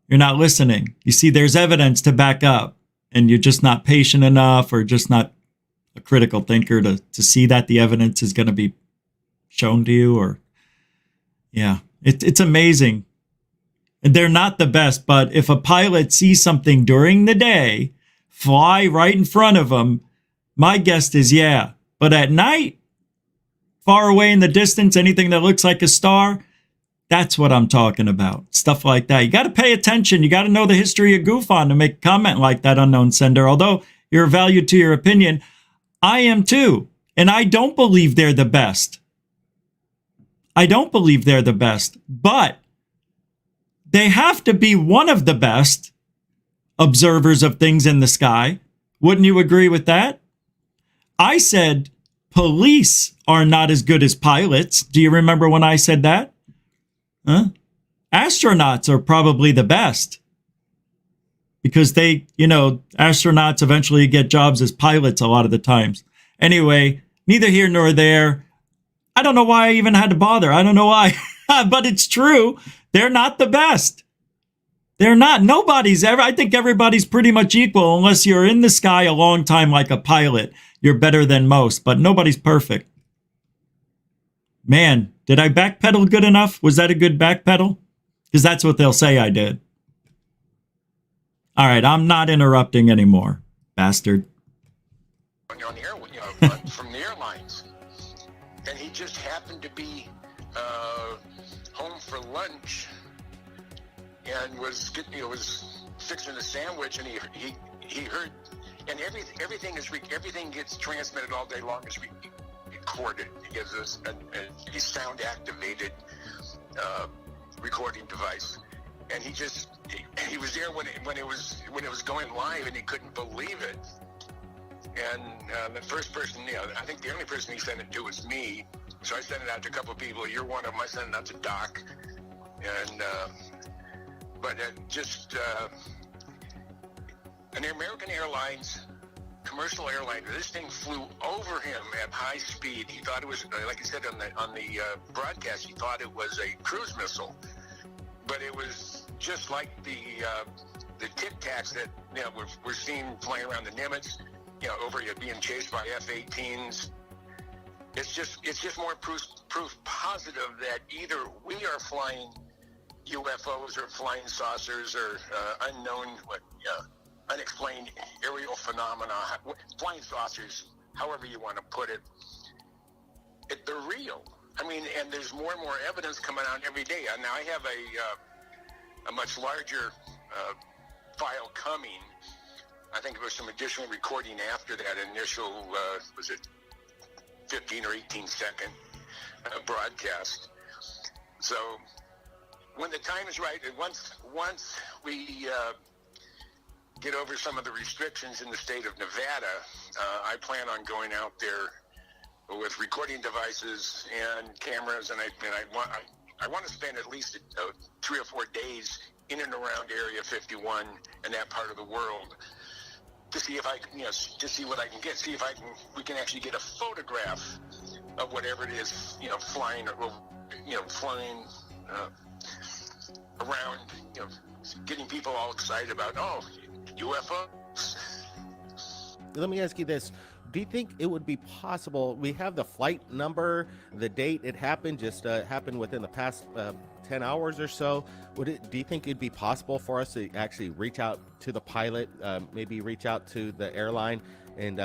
Speaker 9: You're not listening. You see, there's evidence to back up, and you're just not patient enough or just not a critical thinker to see that the evidence is going to be shown to you. Or, yeah, it's amazing. And they're not the best, but if a pilot sees something during the day fly right in front of them, my guess is yeah. But at night, far away in the distance, anything that looks like a star, that's what I'm talking about. Stuff like that. You got to pay attention. You got to know the history of GUFON to make a comment like that, unknown sender. Although you're valued to your opinion, I am too. And I don't believe they're the best. I don't believe they're the best. But they have to be one of the best observers of things in the sky. Wouldn't you agree with that? I said police are not as good as pilots. Do you remember when I said that? Huh? Astronauts are probably the best because they, astronauts eventually get jobs as pilots a lot of the times. Anyway, neither here nor there. I don't know why I even had to bother. I don't know why, but it's true. They're not the best. They're not. I think everybody's pretty much equal unless you're in the sky a long time like a pilot. You're better than most, but nobody's perfect. Man, did I backpedal good enough? Was that a good backpedal? Because that's what they'll say I did. All right, I'm not interrupting anymore, bastard.
Speaker 6: On the air, from the airlines, and he just happened to be home for lunch and was fixing a sandwich, and he heard, and everything gets transmitted all day long as recorded. He gives us a sound activated recording device, and he was there when it was going live, and he couldn't believe it. And the first person, I think the only person he sent it to was me. So I sent it out to a couple of people. You're one of them. I sent it out to Doc. And, an American Airlines, commercial airliner, this thing flew over him at high speed. He thought it was, like I said on the broadcast, he thought it was a cruise missile. But it was just like the Tic Tacs that we're seeing flying around the Nimitz, over being chased by F-18s. It's just more proof positive that either we are flying UFOs or flying saucers or unknown, unexplained aerial phenomena, flying saucers, however you want to put it. They're real. I mean, and there's more and more evidence coming out every day. Now I have a much larger file coming. I think there was some additional recording after that initial, was it 15 or 18 second broadcast. So when the time is right, and once we get over some of the restrictions in the state of Nevada, I plan on going out there with recording devices and cameras, and I want to spend at least 3 or 4 days in and around Area 51 and that part of the world to see if I can, to see what I can get, see if we can actually get a photograph of whatever it is, flying flying around, getting people all excited about, UFOs.
Speaker 13: Let me ask you this. Do you think it would be possible, we have the flight number, the date it happened, just happened within the past 10 hours or so. Do you think it'd be possible for us to actually reach out to the pilot, maybe reach out to the airline and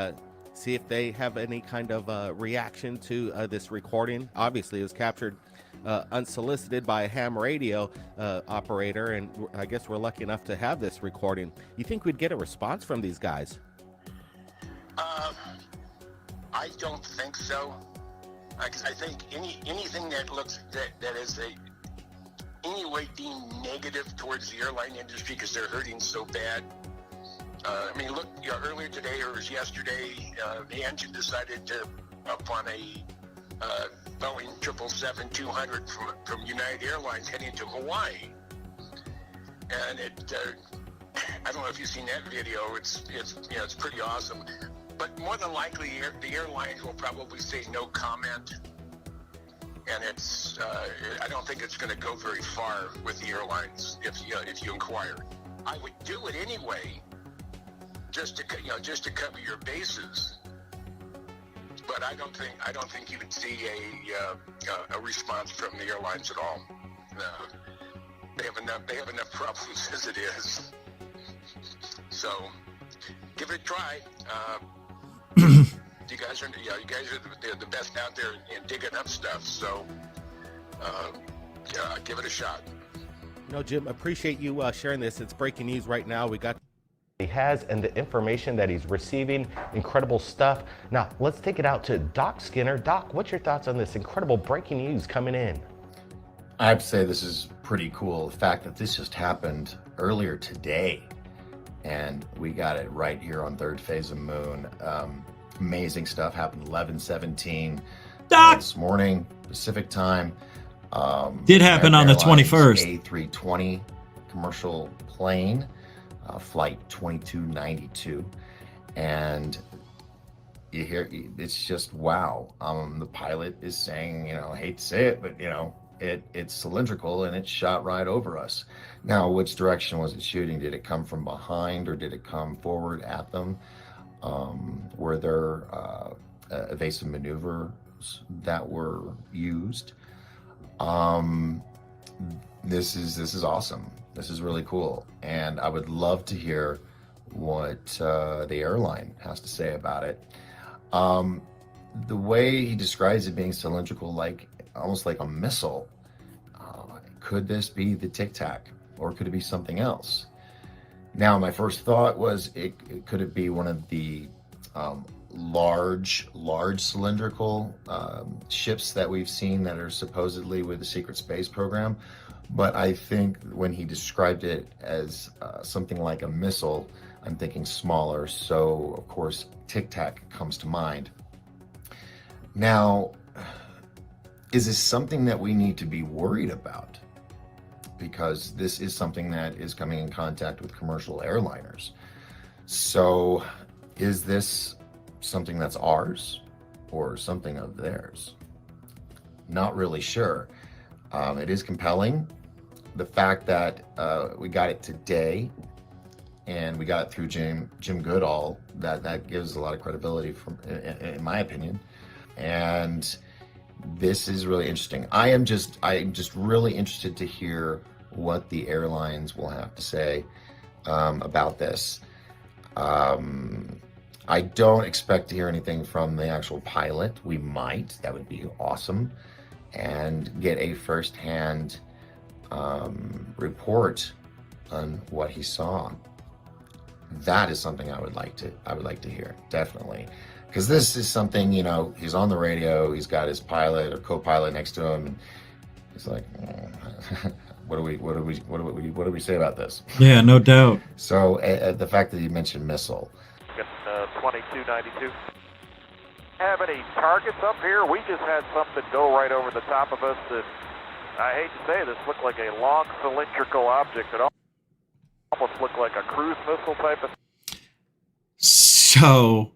Speaker 13: see if they have any kind of reaction to this recording? Obviously, it was captured unsolicited by a ham radio operator, and I guess we're lucky enough to have this recording. You think we'd get a response from these guys?
Speaker 6: I don't think so. I think anything that looks that is any way deemed negative towards the airline industry because they're hurting so bad. I mean, look, earlier today or it was yesterday, the engine decided to upon a Boeing 777-200 from United Airlines heading to Hawaii, and I don't know if you've seen that video. It's pretty awesome. But more than likely, the airlines will probably say no comment, and I don't think it's going to go very far with the airlines if you inquire. I would do it anyway, just to cover your bases. But I don't think you would see a response from the airlines at all. They have enough problems as it is. So give it a try. You guys are the best out there in digging up stuff. So give it a shot.
Speaker 13: No, Jim, appreciate you sharing this. It's breaking news right now. We got
Speaker 11: he has and the information that he's receiving, incredible stuff. Now let's take it out to Doc Skinner. Doc, what's your thoughts on this incredible breaking news coming in?
Speaker 14: I have to say this is pretty cool. The fact that this just happened earlier today, and we got it right here on Third Phase of Moon. Amazing stuff happened 11:17 this morning Pacific time.
Speaker 9: Did happen on the 21st.
Speaker 14: A320 commercial plane, flight 2292, and you hear it's just wow. The pilot is saying, I hate to say it, but it's cylindrical and it shot right over us. Now, which direction was it shooting? Did it come from behind or did it come forward at them? Were there evasive maneuvers that were used? This is awesome. This is really cool, and I would love to hear what the airline has to say about it. The way he describes it being cylindrical, almost like a missile. Could this be the Tic Tac, or could it be something else? Now, my first thought was, could it be one of the large cylindrical ships that we've seen that are supposedly with the secret space program? But I think when he described it as something like a missile, I'm thinking smaller. So of course, Tic Tac comes to mind. Now, is this something that we need to be worried about? Because this is something that is coming in contact with commercial airliners. So is this something that's ours or something of theirs? Not really sure. It is compelling. The fact that we got it today and we got it through Jim Goodall, that gives a lot of credibility in my opinion. And this is really interesting. I am just really interested to hear what the airlines will have to say about this. I don't expect to hear anything from the actual pilot. We might, that would be awesome, and get a firsthand report on what he saw. That is something I would like to hear, definitely. Because this is something, you know, he's on the radio, he's got his pilot or co-pilot next to him, and he's like, what do we say about this?
Speaker 9: Yeah, no doubt.
Speaker 14: So the fact that you mentioned missile.
Speaker 12: 2292. Have any targets up here? We just had something go right over the top of us that, I hate to say this, looked like a long cylindrical object that almost looked like a cruise missile type of.
Speaker 9: So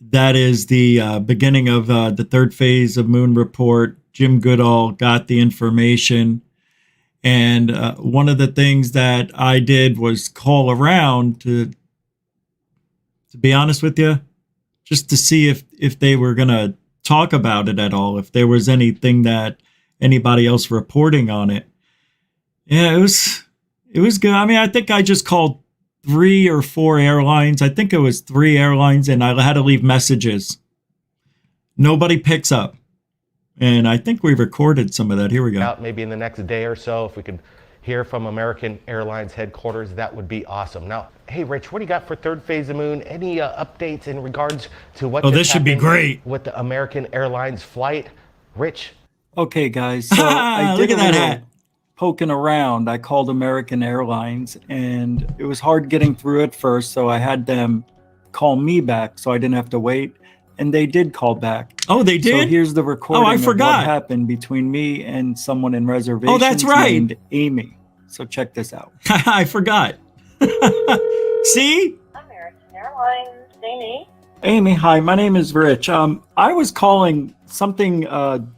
Speaker 9: that is the beginning of the third phase of Moon report. Jim Goodall got the information. And one of the things that I did was call around to be honest with you, just to see if they were going to talk about it at all, if there was anything that anybody else reporting on it. Yeah, it was good. I mean, I think I just called 3 or 4 airlines. I think it was 3 airlines, and I had to leave messages. Nobody picks up. And I think we recorded some of that. Here we go.
Speaker 11: Out maybe in the next day or so, if we could hear from American Airlines headquarters, that would be awesome. Now, hey, Rich, what do you got for third phase of Moon? Any updates in regards to what
Speaker 9: this should be great
Speaker 11: with the American Airlines flight? Rich?
Speaker 9: Okay, guys. So I did look at that hat. Poking around. I called American Airlines, and it was hard getting through at first, so I had them call me back so I didn't have to wait. And they did call back. Oh, they did? So here's the recording of what happened between me and someone in reservations. Oh, that's right. Named Amy. So check this out. I forgot. See?
Speaker 15: American Airlines, Amy.
Speaker 9: Amy, hi. My name is Rich. I was calling. Something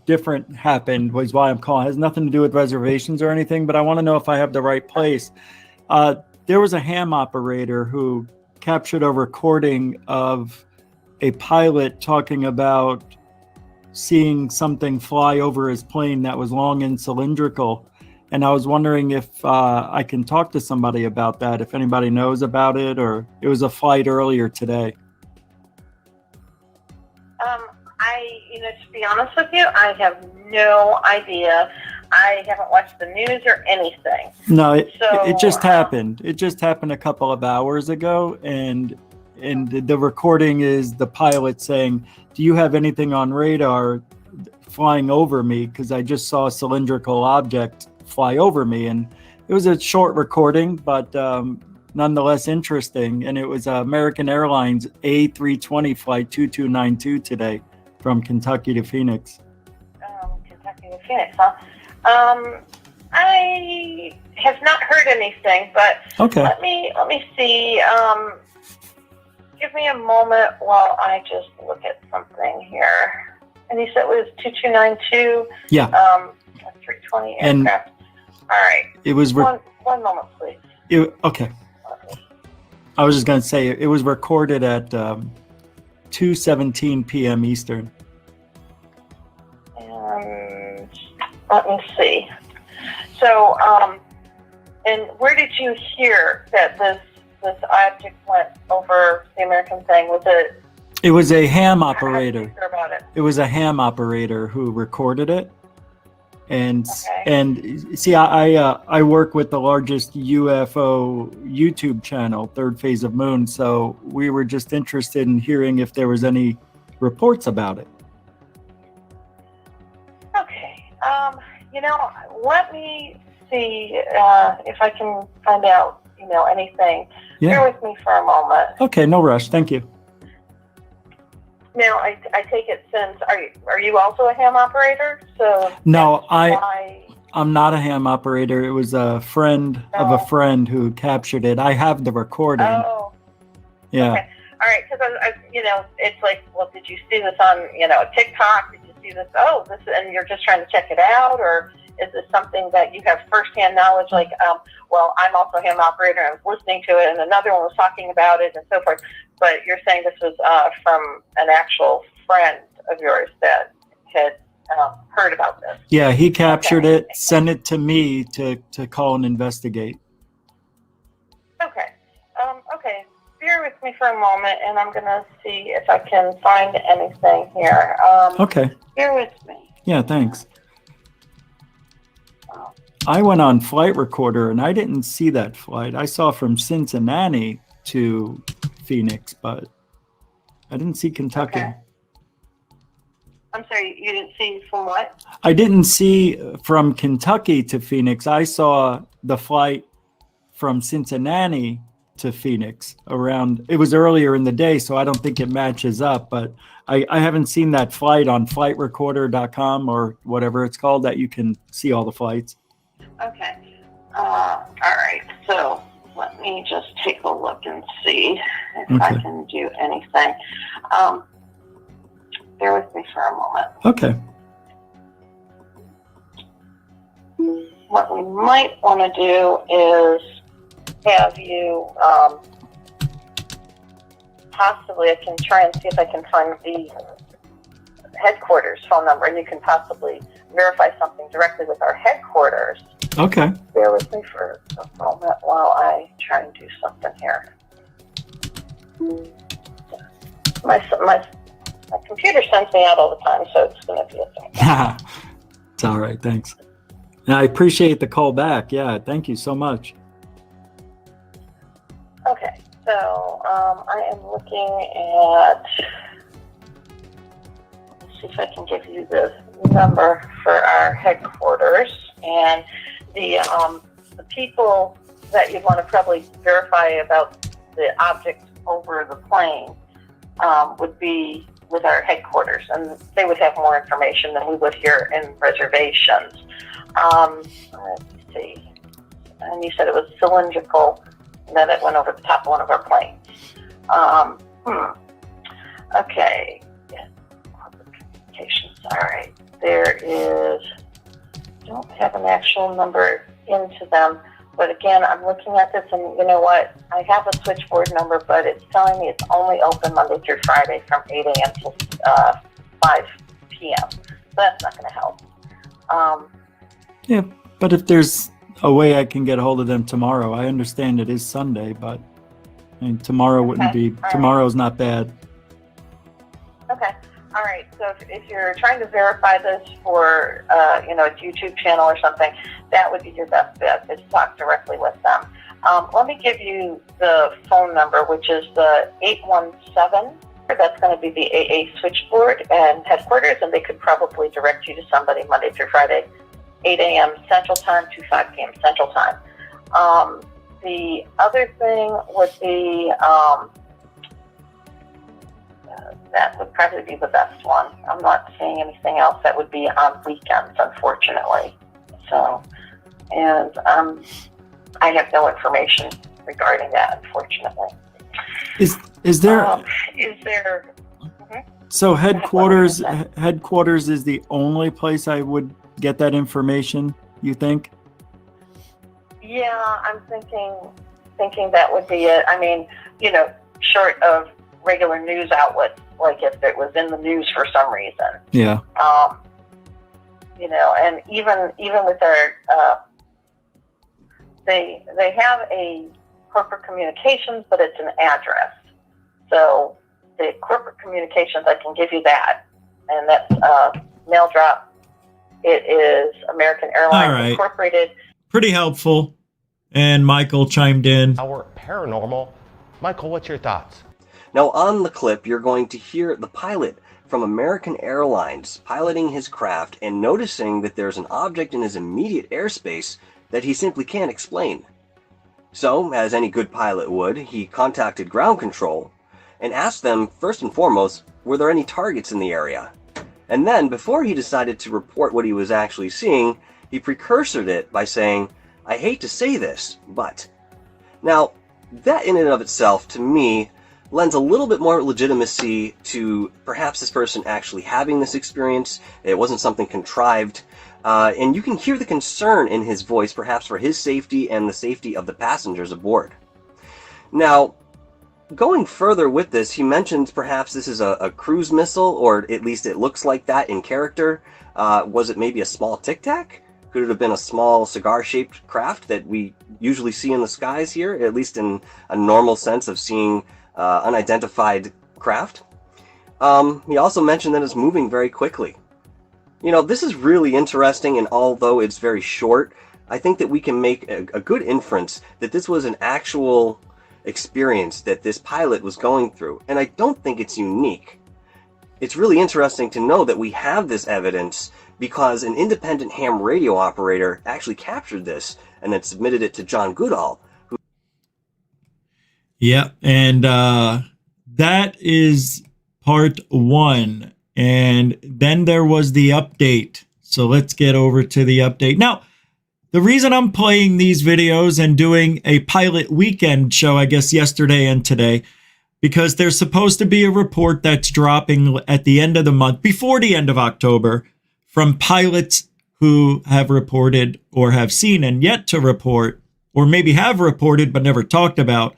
Speaker 9: different happened was why I'm calling. It has nothing to do with reservations or anything, but I want to know if I have the right place. There was a ham operator who captured a recording of a pilot talking about seeing something fly over his plane that was long and cylindrical. And I was wondering if I can talk to somebody about that, if anybody knows about it, or it was a flight earlier today.
Speaker 15: To be honest with you, I have no idea. I haven't watched the news or anything.
Speaker 9: No, it just happened. It just happened a couple of hours ago, and the recording is the pilot saying, "Do you have anything on radar flying over me? Because I just saw a cylindrical object fly over me." And it was a short recording, but nonetheless interesting. And it was American Airlines A320 flight 2292 today from Kentucky to Phoenix.
Speaker 15: Kentucky to Phoenix, huh? I have not heard anything, but
Speaker 9: okay.
Speaker 15: Let me see. Give me a moment while I just look at something here. And you said it was 2292.
Speaker 9: Yeah.
Speaker 15: 320 aircraft. All right.
Speaker 9: It was
Speaker 15: one moment, please.
Speaker 9: Okay. I was just going to say it was recorded at 2:17 p.m. Eastern.
Speaker 15: And let me see. So, and where did you hear that this object went over the American thing? Was it?
Speaker 9: It was a ham operator.
Speaker 15: About it?
Speaker 9: It was a ham operator who recorded it. And see, I work with the largest UFO YouTube channel, Third Phase of Moon. So we were just interested in hearing if there was any reports about it.
Speaker 15: Okay. Let me see if I can find out, anything.
Speaker 9: Yeah.
Speaker 15: Bear with me for a moment.
Speaker 9: Okay, no rush. Thank you.
Speaker 15: Now, I take it since, are you also a ham operator? So
Speaker 9: No,
Speaker 15: why...
Speaker 9: I'm not a ham operator. It was a friend of a friend who captured it. I have the recording.
Speaker 15: Oh.
Speaker 9: Yeah.
Speaker 15: Okay. All right, because it's like, well, did you see this on, TikTok? Did you see this? Oh, this, and you're just trying to check it out, or is this something that you have firsthand knowledge? Like, well, I'm also a ham operator, and I was listening to it, and another one was talking about it, and so forth. But you're saying this was from an actual friend of yours that had heard about this.
Speaker 9: Yeah, he captured it, sent it to me to call and investigate.
Speaker 15: Okay. Okay. Bear with me for a moment, and I'm going to see if I can find anything here.
Speaker 9: Okay.
Speaker 15: Bear with me.
Speaker 9: Yeah, thanks. I went on Flight Recorder, and I didn't see that flight. I saw from Cincinnati to Phoenix, but I didn't see Kentucky.
Speaker 15: Okay. I'm sorry, you didn't see from what?
Speaker 9: I didn't see from Kentucky to Phoenix. I saw the flight from Cincinnati to Phoenix around, it was earlier in the day, so I don't think it matches up, but I haven't seen that flight on flightrecorder.com or whatever it's called that you can see all the flights.
Speaker 15: Okay. All right, so let me just take a look and see if I can do anything. Bear with me for a moment.
Speaker 9: Okay.
Speaker 15: What we might want to do is have you, possibly, I can try and see if I can find the headquarters phone number, and you can possibly verify something directly with our headquarters.
Speaker 9: Okay.
Speaker 15: Bear with me for a moment while I try and do something here. My computer sends me out all the time, so it's going to be a thing.
Speaker 9: It's all right, thanks. And I appreciate the call back. Yeah, thank you so much.
Speaker 15: Okay, so I am looking at, let's see if I can give you the number for our headquarters, and the people that you'd want to probably verify about the object over the plane would be with our headquarters, and they would have more information than we would here in reservations. Let's see. And you said it was cylindrical, and then it went over the top of one of our planes. Okay. Yeah. Corporate communications. All right. There is, don't have an actual number into them, but again, I'm looking at this, and you know what? I have a switchboard number, but it's telling me it's only open Monday through Friday from 8 a.m. till 5 p.m. So that's not going to help.
Speaker 9: Yeah, but if there's a way I can get a hold of them tomorrow, I understand it is Sunday, but I mean, tomorrow wouldn't be, tomorrow's not bad.
Speaker 15: Okay. All right. So if you're trying to verify this for, a YouTube channel or something, that would be your best bet, is talk directly with them. Let me give you the phone number, which is the 817. That's going to be the AA switchboard and headquarters, and they could probably direct you to somebody Monday through Friday, 8 a.m. Central Time to 5 p.m. Central Time. The other thing would be, that would probably be the best one. I'm not seeing anything else that would be on weekends, unfortunately. So, and I have no information regarding that, unfortunately.
Speaker 9: Is there?
Speaker 15: Is there?
Speaker 9: So headquarters is the only place I would get that information, you think?
Speaker 15: Yeah, I'm thinking that would be it. I mean, short of regular news outlets, like if it was in the news for some reason.
Speaker 9: Yeah.
Speaker 15: And even with our, they have a corporate communications, but it's an address. So the corporate communications, I can give you that, and that's mail drop. It is American Airlines Incorporated.
Speaker 9: Pretty helpful. And Michael chimed in.
Speaker 11: Our paranormal. Michael, what's your thoughts?
Speaker 16: Now on the clip, you're going to hear the pilot from American Airlines piloting his craft and noticing that there's an object in his immediate airspace that he simply can't explain. So, as any good pilot would, he contacted ground control, and asked them, first and foremost, were there any targets in the area? And then, before he decided to report what he was actually seeing, he precursored it by saying, "I hate to say this, but..." Now, that in and of itself, to me, lends a little bit more legitimacy to perhaps this person actually having this experience. It wasn't something contrived. And you can hear the concern in his voice, perhaps for his safety and the safety of the passengers aboard. Now, going further with this, he mentions perhaps this is a cruise missile, or at least it looks like that in character. Was it maybe a small Tic Tac? Could it have been a small cigar-shaped craft that we usually see in the skies here, at least in a normal sense of seeing unidentified craft? He also mentioned that it's moving very quickly. You know, this is really interesting, and although it's very short, I think that we can make a good inference that this was an actual experience that this pilot was going through, and I don't think it's unique. It's really interesting to know that we have this evidence because an independent ham radio operator actually captured this and then submitted it to John Goodall.
Speaker 9: Yeah, and that is part one. And then there was the update. So let's get over to the update. Now, the reason I'm playing these videos and doing a pilot weekend show, I guess yesterday and today, because there's supposed to be a report that's dropping at the end of the month, before the end of October, from pilots who have reported or have seen and yet to report, or maybe have reported but never talked about,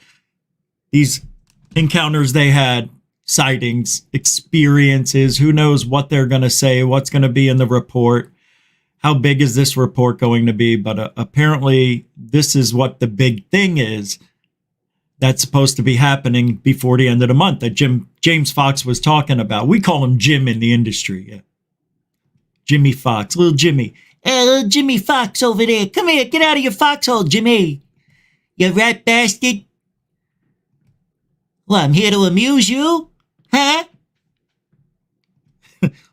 Speaker 9: these encounters they had, sightings, experiences. Who knows what they're going to say, what's going to be in the report, how big is this report going to be? But apparently this is what the big thing is that's supposed to be happening before the end of the month that James Fox was talking about. We call him Jim in the industry. Yeah. Jimmy Fox, little Jimmy. Hey, little Jimmy Fox over there. Come here, get out of your foxhole, Jimmy. You rat bastard. Well, I'm here to amuse you. Huh?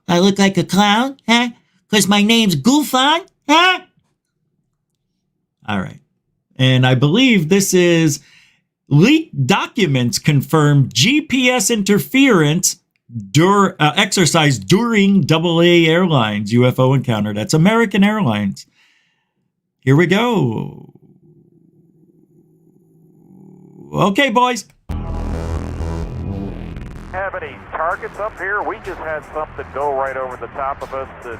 Speaker 9: I look like a clown, huh? Because my name's GUFON, huh? All right. And I believe this is leaked documents confirm GPS interference exercise during AA Airlines UFO encounter. That's American Airlines. Here we go. Okay, boys.
Speaker 12: Have any targets up here? We just had something go right over the top of us that,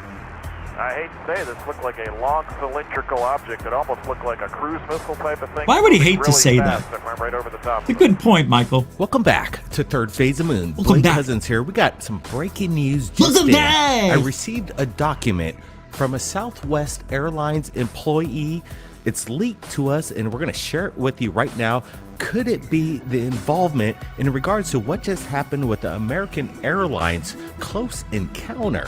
Speaker 12: I hate to say this, looked like a long cylindrical object. It almost looked like a cruise missile type of thing.
Speaker 9: Why would he hate to say that?
Speaker 12: It went right over the top.
Speaker 9: It's a good point, Michael.
Speaker 13: Welcome back to Third Phase of Moon.
Speaker 9: Welcome
Speaker 13: Blake
Speaker 9: back.
Speaker 13: Cousins here. We got some breaking news just
Speaker 9: Welcome
Speaker 13: in.
Speaker 9: back.
Speaker 13: I received a document from a Southwest Airlines employee. It's leaked to us, and we're going to share it with you right now. Could it be the involvement in regards to what just happened with the American Airlines close encounter?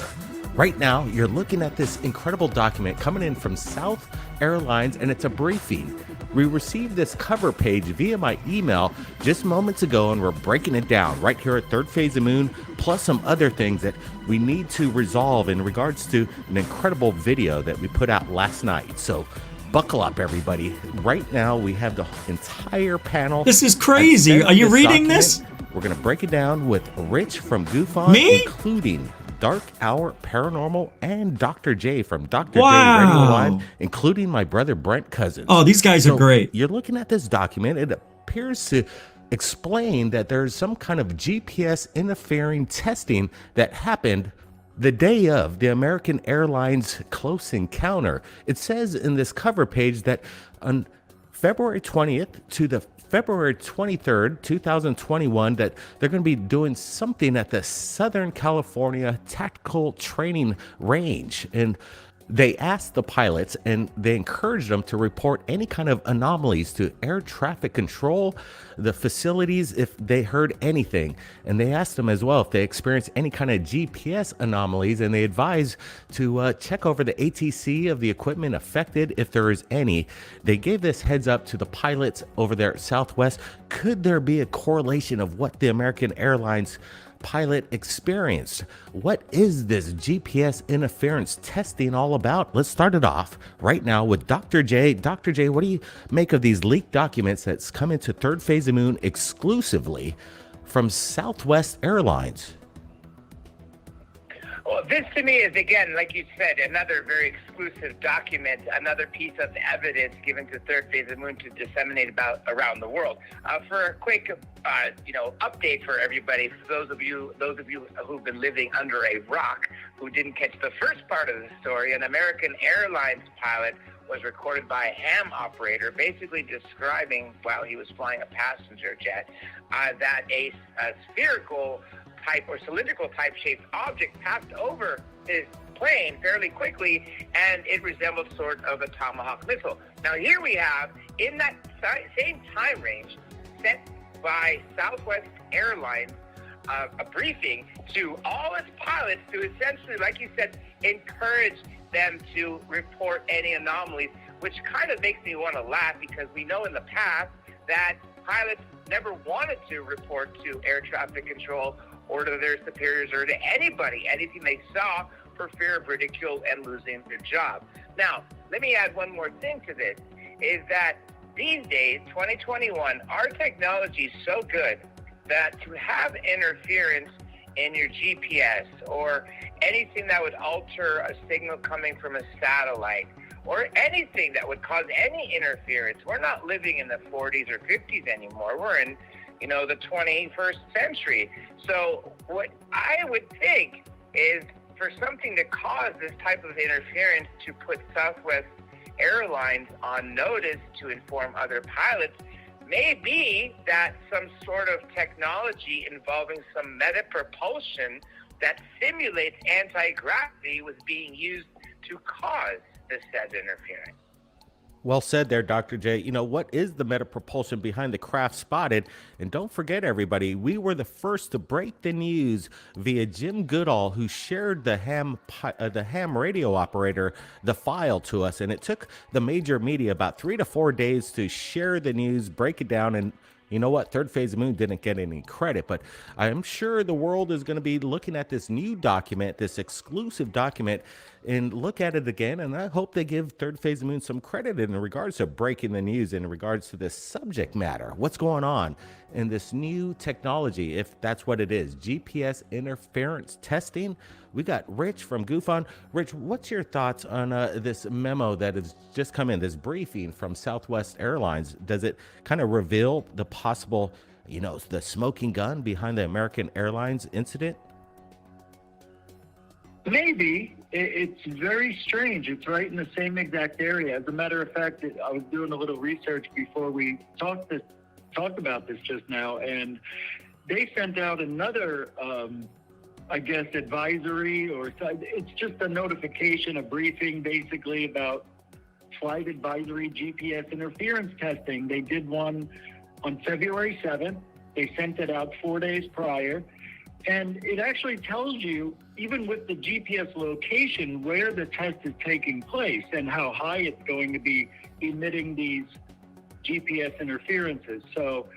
Speaker 13: Right now, you're looking at this incredible document coming in from South Airlines, and it's a briefing. We received this cover page via my email just moments ago, and we're breaking it down right here at Third Phase of Moon, plus some other things that we need to resolve in regards to an incredible video that we put out last night. So buckle up, everybody. Right now, we have the entire panel.
Speaker 9: This is crazy. Are you reading this?
Speaker 13: We're going to break it down with Rich from GUFON,
Speaker 9: Me?
Speaker 13: including Dark Hour Paranormal and Dr. J from Dr.
Speaker 9: Wow.
Speaker 13: J Radio Live, including my brother Brent Cousins.
Speaker 9: Oh, these guys are great.
Speaker 13: You're looking at this document. It appears to explain that there's some kind of GPS interfering testing that happened the day of the American Airlines close encounter. It says in this cover page that on February 20th to the February 23rd, 2021, that they're going to be doing something at the Southern California Tactical Training Range. And they asked the pilots and they encouraged them to report any kind of anomalies to air traffic control, the facilities, if they heard anything. And they asked them as well if they experienced any kind of GPS anomalies, and they advised to check over the ATC of the equipment affected if there is any. They gave this heads up to the pilots over there at Southwest. Could there be a correlation of what the American Airlines pilot experienced? What is this GPS interference testing all about? Let's start it off right now with Dr. J. Dr. J, what do you make of these leaked documents that's come into Third Phase of Moon exclusively from Southwest Airlines.
Speaker 17: Well, this to me is, again, like you said, another very exclusive document, another piece of evidence given to Third Phase of Moon to disseminate about around the world. For a quick, update for everybody, for those of you who've been living under a rock, who didn't catch the first part of the story, an American Airlines pilot was recorded by a ham operator, basically describing, while he was flying a passenger jet, that a spherical type or cylindrical type shaped object passed over his plane fairly quickly, and it resembled sort of a Tomahawk missile. Now here we have, in that same time range, set by Southwest Airlines, a briefing to all its pilots to essentially, like you said, encourage them to report any anomalies, which kind of makes me want to laugh, because we know in the past that pilots never wanted to report to air traffic control or to their superiors or to anybody, anything they saw, for fear of ridicule and losing their job. Now, let me add one more thing to this, is that these days, 2021, our technology is so good that to have interference in your GPS or anything that would alter a signal coming from a satellite or anything that would cause any interference, we're not living in the 40s or 50s anymore. We're in the 21st century. So what I would think is, for something to cause this type of interference to put Southwest Airlines on notice to inform other pilots, may be that some sort of technology involving some meta-propulsion that simulates anti-gravity was being used to cause this said interference.
Speaker 13: Well said there, Dr. J. What is the meta-propulsion behind the craft spotted? And don't forget, everybody, we were the first to break the news via Jim Goodall, who shared the ham radio operator the file to us. And it took the major media about 3 to 4 days to share the news, break it down, and you know what? Third Phase of Moon didn't get any credit, but I'm sure the world is going to be looking at this new document, this exclusive document, and look at it again. And I hope they give Third Phase of Moon some credit in regards to breaking the news, in regards to this subject matter. What's going on in this new technology, if that's what it is, GPS interference testing? We got Rich from GUFON. Rich, what's your thoughts on this memo that has just come in, this briefing from Southwest Airlines? Does it kind of reveal the possible, the smoking gun behind the American Airlines incident?
Speaker 18: Maybe. It's very strange. It's right in the same exact area. As a matter of fact, I was doing a little research before we talked about this just now, and they sent out another advisory, or it's just a notification, a briefing basically about flight advisory GPS interference testing. They did one on February 7th. They sent it out 4 days prior. And it actually tells you, even with the GPS location, where the test is taking place and how high it's going to be emitting these GPS interferences. So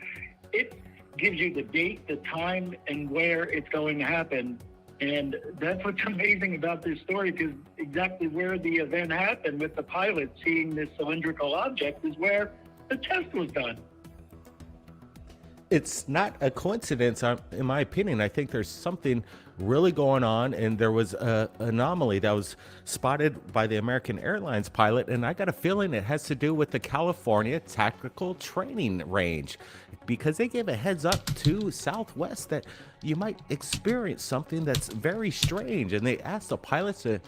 Speaker 18: it gives you the date, the time, and where it's going to happen. And that's what's amazing about this story, because exactly where the event happened with the pilot seeing this cylindrical object is where the test was done.
Speaker 13: It's not a coincidence, in my opinion. I think there's something really going on, and there was an anomaly that was spotted by the American Airlines pilot, and I got a feeling it has to do with the California Tactical Training Range, because they gave a heads up to Southwest that you might experience something that's very strange, and they asked the pilots to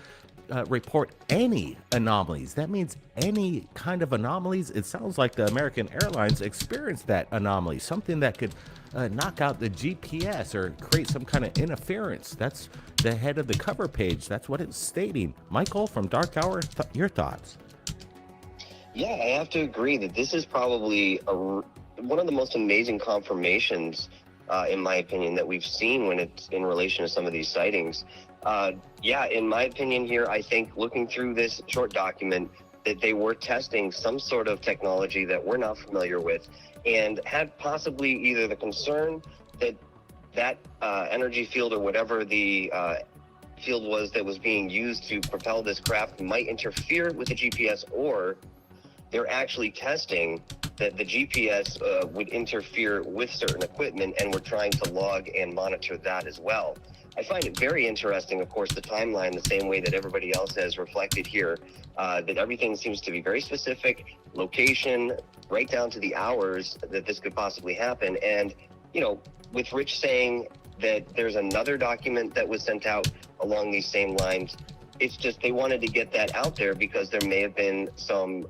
Speaker 13: report any anomalies. That means any kind of anomalies. It sounds like the American Airlines experienced that anomaly, something that could knock out the GPS or create some kind of interference. That's the head of the cover page. That's what it's stating. Michael from Dark Hour, your thoughts?
Speaker 16: Yeah, I have to agree that this is probably one of the most amazing confirmations, in my opinion, that we've seen when it's in relation to some of these sightings. In my opinion here, I think looking through this short document, that they were testing some sort of technology that we're not familiar with, and had possibly either the concern that energy field or whatever the field was that was being used to propel this craft might interfere with the GPS, or they're actually testing that the GPS would interfere with certain equipment, and we're trying to log and monitor that as well. I find it very interesting, of course, the timeline, the same way that everybody else has reflected here, that everything seems to be very specific, location, right down to the hours that this could possibly happen. And, you know, with Rich saying that there's another document that was sent out along these same lines, it's just they wanted to get that out there because there may have been some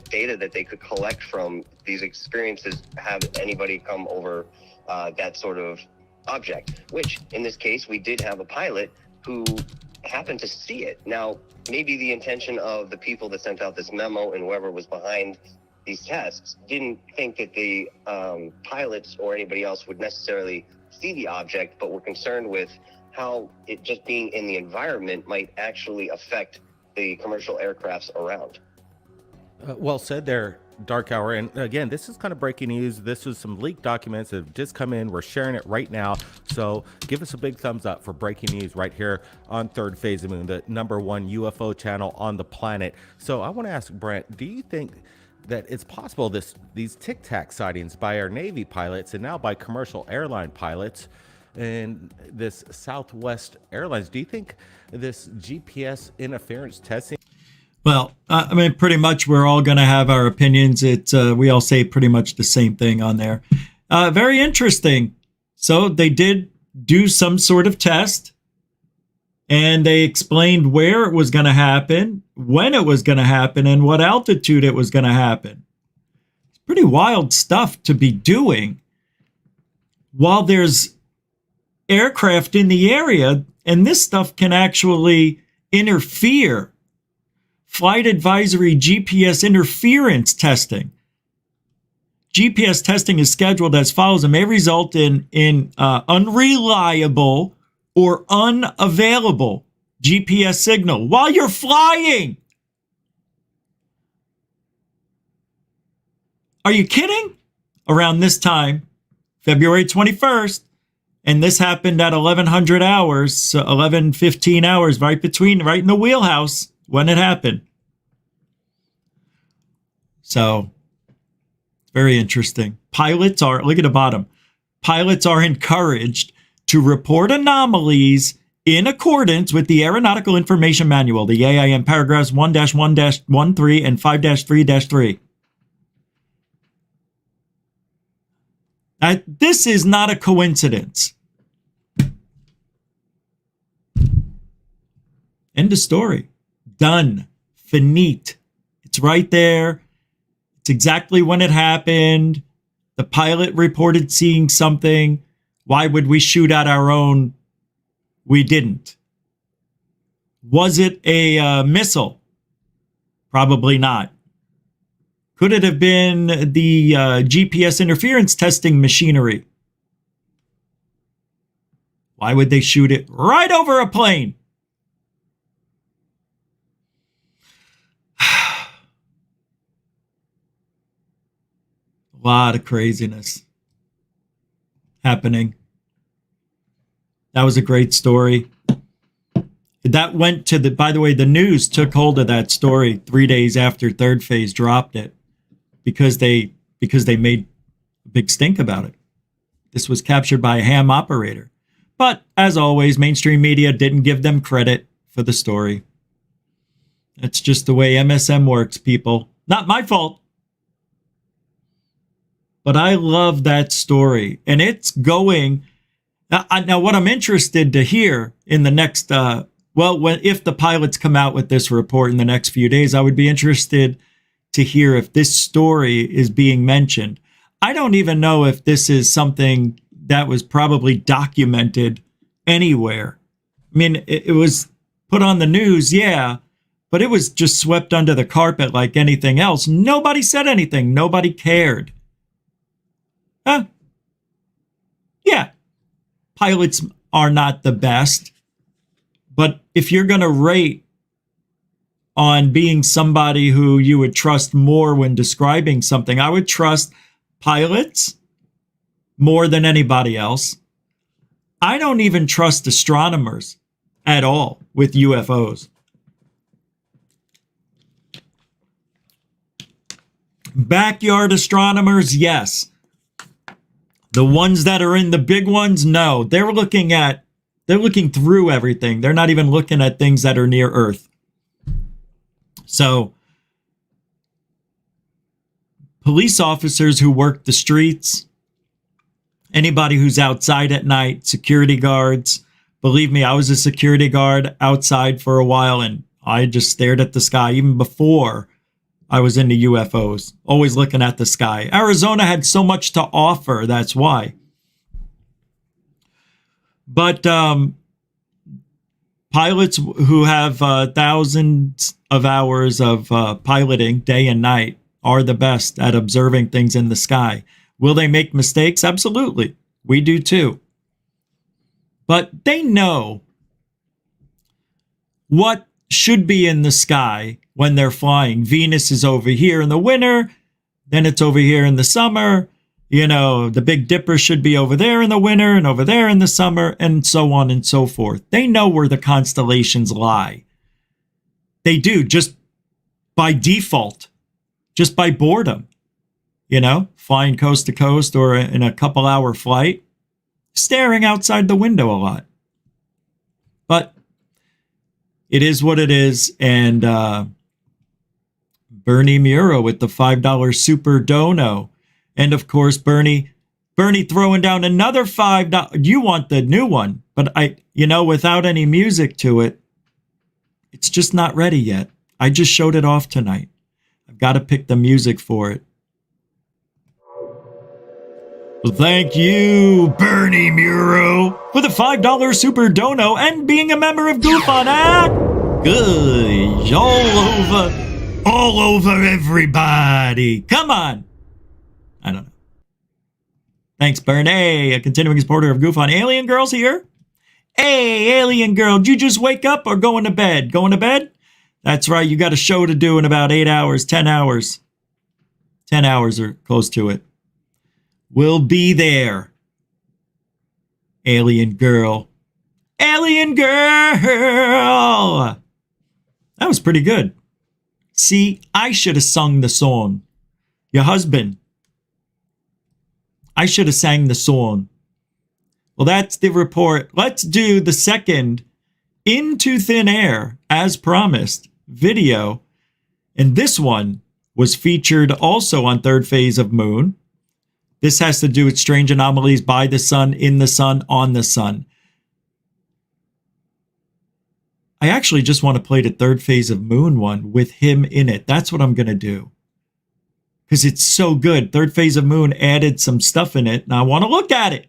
Speaker 16: data that they could collect from these experiences. Have anybody come over that sort of object, which in this case, we did have a pilot who happened to see it. Now, maybe the intention of the people that sent out this memo and whoever was behind these tests didn't think that the pilots or anybody else would necessarily see the object, but were concerned with how it just being in the environment might actually affect the commercial aircrafts around.
Speaker 13: Well said there, Dark Hour. And again, this is kind of breaking news. This was some leaked documents that have just come in. We're sharing it right now. So give us a big thumbs up for breaking news right here on Third Phase of Moon, the #1 UFO channel on the planet. So I want to ask Brent, do you think that it's possible these Tic Tac sightings by our Navy pilots and now by commercial airline pilots and this Southwest Airlines, do you think this GPS interference testing?
Speaker 9: Well, I mean, pretty much we're all going to have our opinions. We all say pretty much the same thing on there. Very interesting. So they did do some sort of test, and they explained where it was going to happen, when it was going to happen, and what altitude it was going to happen. It's pretty wild stuff to be doing while there's aircraft in the area, and this stuff can actually interfere. Flight advisory GPS interference testing. GPS testing is scheduled as follows and may result in unreliable or unavailable GPS signal while you're flying. Are you kidding? Around this time, February 21st, and this happened at 1100 hours, so 11:15 hours, right in the wheelhouse when it happened. So, very interesting. Look at the bottom. Pilots are encouraged to report anomalies in accordance with the Aeronautical Information Manual, the AIM paragraphs 1-1-13 and 5-3-3. This is not a coincidence. End of story. Done. Finite. It's right there. It's exactly when it happened. The pilot reported seeing something. Why would we shoot at our own? We didn't. Was it a missile? Probably not. Could it have been the GPS interference testing machinery? Why would they shoot it right over a plane? A lot of craziness happening. That was a great story. That went to by the way, the news took hold of that story 3 days after Third Phase dropped it because they made a big stink about it. This was captured by a ham operator. But as always, mainstream media didn't give them credit for the story. That's just the way MSM works, people. Not my fault. But I love that story. And it's going... Now, what I'm interested to hear in the next... if the pilots come out with this report in the next few days, I would be interested to hear if this story is being mentioned. I don't even know if this is something that was probably documented anywhere. I mean, it was put on the news, yeah, but it was just swept under the carpet like anything else. Nobody said anything. Nobody cared. Yeah, pilots are not the best. But if you're going to rate on being somebody who you would trust more when describing something, I would trust pilots more than anybody else. I don't even trust astronomers at all with UFOs. Backyard astronomers, yes. The ones that are in the big ones, no. They're looking through everything. They're not even looking at things that are near Earth. So, police officers who work the streets, anybody who's outside at night, security guards. Believe me, I was a security guard outside for a while, and I just stared at the sky even before I was into UFOs, always looking at the sky. Arizona had so much to offer, that's why. But pilots who have thousands of hours of piloting day and night are the best at observing things in the sky. Will they make mistakes? Absolutely. We do too. But they know what should be in the sky when they're flying. Venus is over here in the winter, then it's over here in the summer. You know, the Big Dipper should be over there in the winter and over there in the summer, and so on and so forth. They know where the constellations lie. They do, just by default, just by boredom. You know, flying coast to coast or in a couple-hour flight, staring outside the window a lot. But it is what it is, and Bernie Muro with the $5 super dono. And of course, Bernie throwing down another $5. You want the new one, but without any music to it, it's just not ready yet. I just showed it off tonight. I've got to pick the music for it. Well, thank you, Bernie Muro, for the $5 super dono and being a member of GUFON. Good. All over everybody. Come on. I don't know. Thanks, Bernie. A continuing supporter of GUFON. Alien Girl's here. Hey, Alien Girl, did you just wake up or going to bed? Going to bed? That's right. You got a show to do in about 8 hours, 10 hours. 10 hours or close to it. We'll be there. Alien Girl. Alien Girl! That was pretty good. See, I should have sung the song. Your husband. I should have sang the song. Well, that's the report. Let's do the second Into Thin Air, as promised, video. And this one was featured also on Third Phase of Moon. This has to do with strange anomalies by the sun, in the sun, on the sun. I actually just want to play the Third Phase of Moon one with him in it. That's what I'm going to do. Because it's so good. Third Phase of Moon added some stuff in it, and I want to look at it.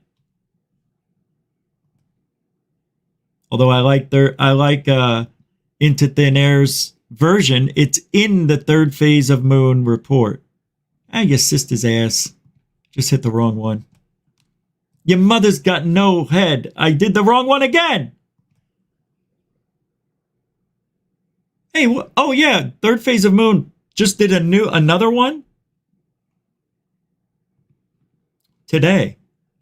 Speaker 9: Although I like Into Thin Air's version, it's in the Third Phase of Moon report. Your sister's ass. Just hit the wrong one. Your mother's got no head. I did the wrong one again. Hey, oh yeah, Third Phase of Moon just did another one today.